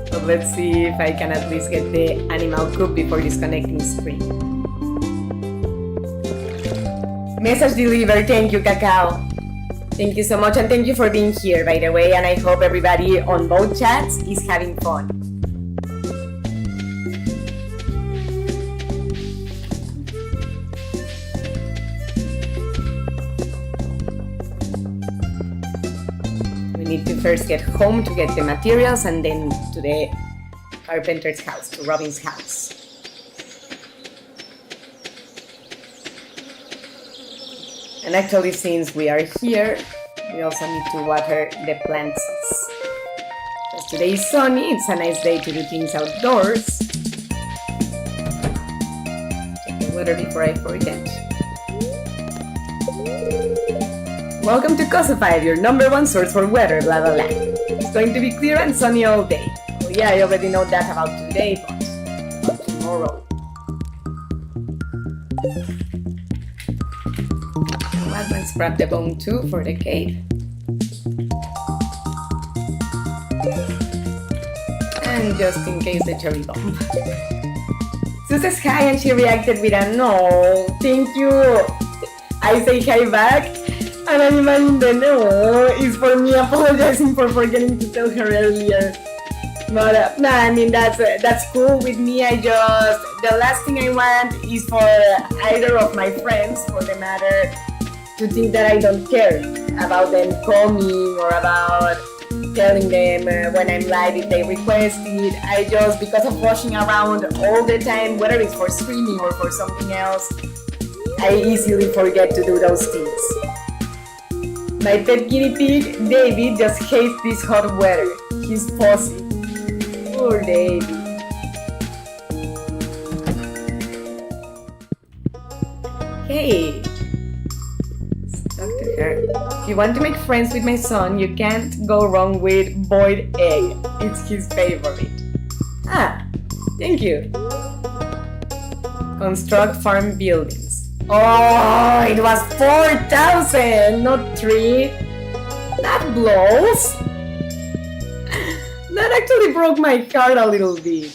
But let's see if I can at least get the animal coop before disconnecting screen. Message delivered. Thank you, Cacao. Thank you so much, and thank you for being here, by the way, and I hope everybody on both chats is having fun. We need to first get home to get the materials, and then to the carpenter's house, to Robin's house. And actually, since we are here, we also need to water the plants. Because today is sunny, it's a nice day to do things outdoors. Check the weather before I forget. Welcome to Cosified, your #1 source for weather, blah blah blah. It's going to be clear and sunny all day. Well, yeah, I already know that about today, but about tomorrow. Well, let's grab the bone too for the cave. And just in case the cherry bomb. Sue says hi and she reacted with a no, thank you. I say hi back and I imagine the no is for me apologizing for forgetting to tell her earlier. But nah, I mean that's cool with me. The last thing I want is for either of my friends, for the matter, to think that I don't care about them coming or about telling them when I'm live if they request it. I just, because of rushing around all the time, whether it's for streaming or for something else, I easily forget to do those things. My pet guinea pig, David, just hates this hot weather. He's fussy. Poor David. Hey. Talk to her. If you want to make friends with my son, you can't go wrong with boiled egg. It's his favorite. Ah, thank you. Construct farm buildings. Oh, it was 4,000, not 3. That blows. That actually broke my heart a little bit.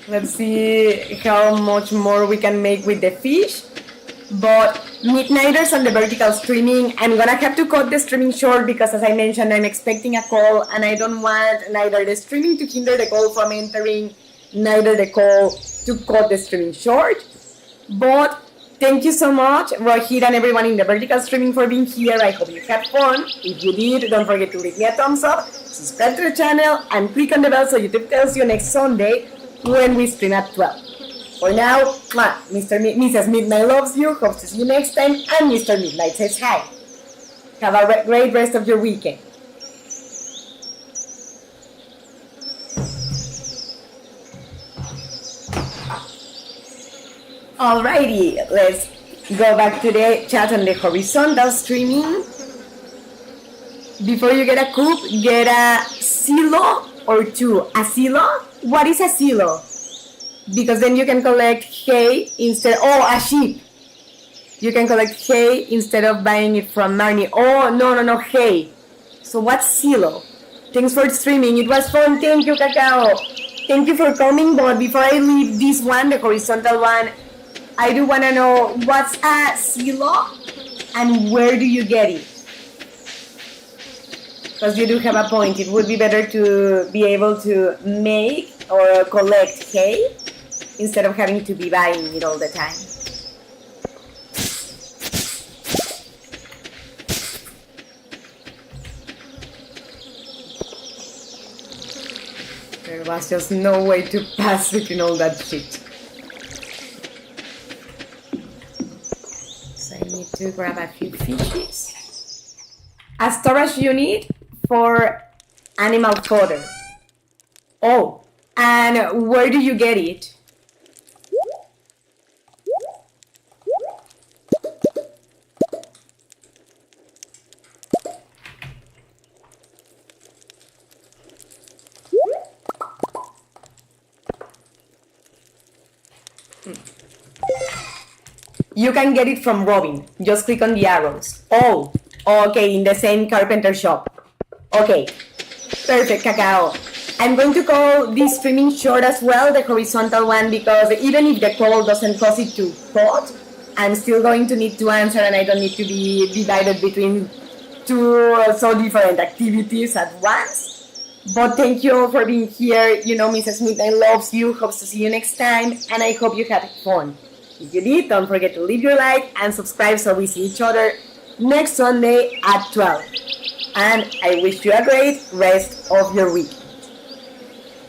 Let's see how much more we can make with the fish. But midnighters on the vertical streaming, I'm gonna have to cut the streaming short because, as I mentioned, I'm expecting a call and I don't want neither the streaming to hinder the call from entering, neither the call to cut the streaming short. But thank you so much, Rohit and everyone in the vertical streaming, for being here. I hope you had fun. If you did, don't forget to leave me a thumbs up, subscribe to the channel, and click on the bell so YouTube tells you next Sunday when we stream at 12. For now, Mrs. Midnight loves you, hopes to see you next time, and Mr. Midnight says hi. Have a great rest of your weekend. Alrighty, let's go back to the chat on the horizontal streaming. Before you get a coop, get a silo or 2. A silo? What is a silo? Because then you can collect hay instead. Oh, a sheep. You can collect hay instead of buying it from Marnie. Oh, no, hay. So what's silo? Thanks for streaming. It was fun. Thank you, Cacao. Thank you for coming. But before I leave this one, the horizontal one, I do want to know what's a silo and where do you get it? Because you do have a point. It would be better to be able to make or collect hay instead of having to be buying it all the time. There was just no way to pass between all that shit. So I need to grab a few fishes. A storage unit for animal fodder. Oh, and where do you get it? You can get it from Robin. Just click on the arrows. Oh, okay, in the same carpenter shop. Okay, perfect, Cacao. I'm going to call this streaming short as well, the horizontal one, because even if the call doesn't cause it to cut, I'm still going to need to answer and I don't need to be divided between 2 so different activities at once. But thank you all for being here. You know Mrs. Midnight loves you, hopes to see you next time, and I hope you had fun. If you did, don't forget to leave your like and subscribe so we see each other next Sunday at 12. And I wish you a great rest of your week.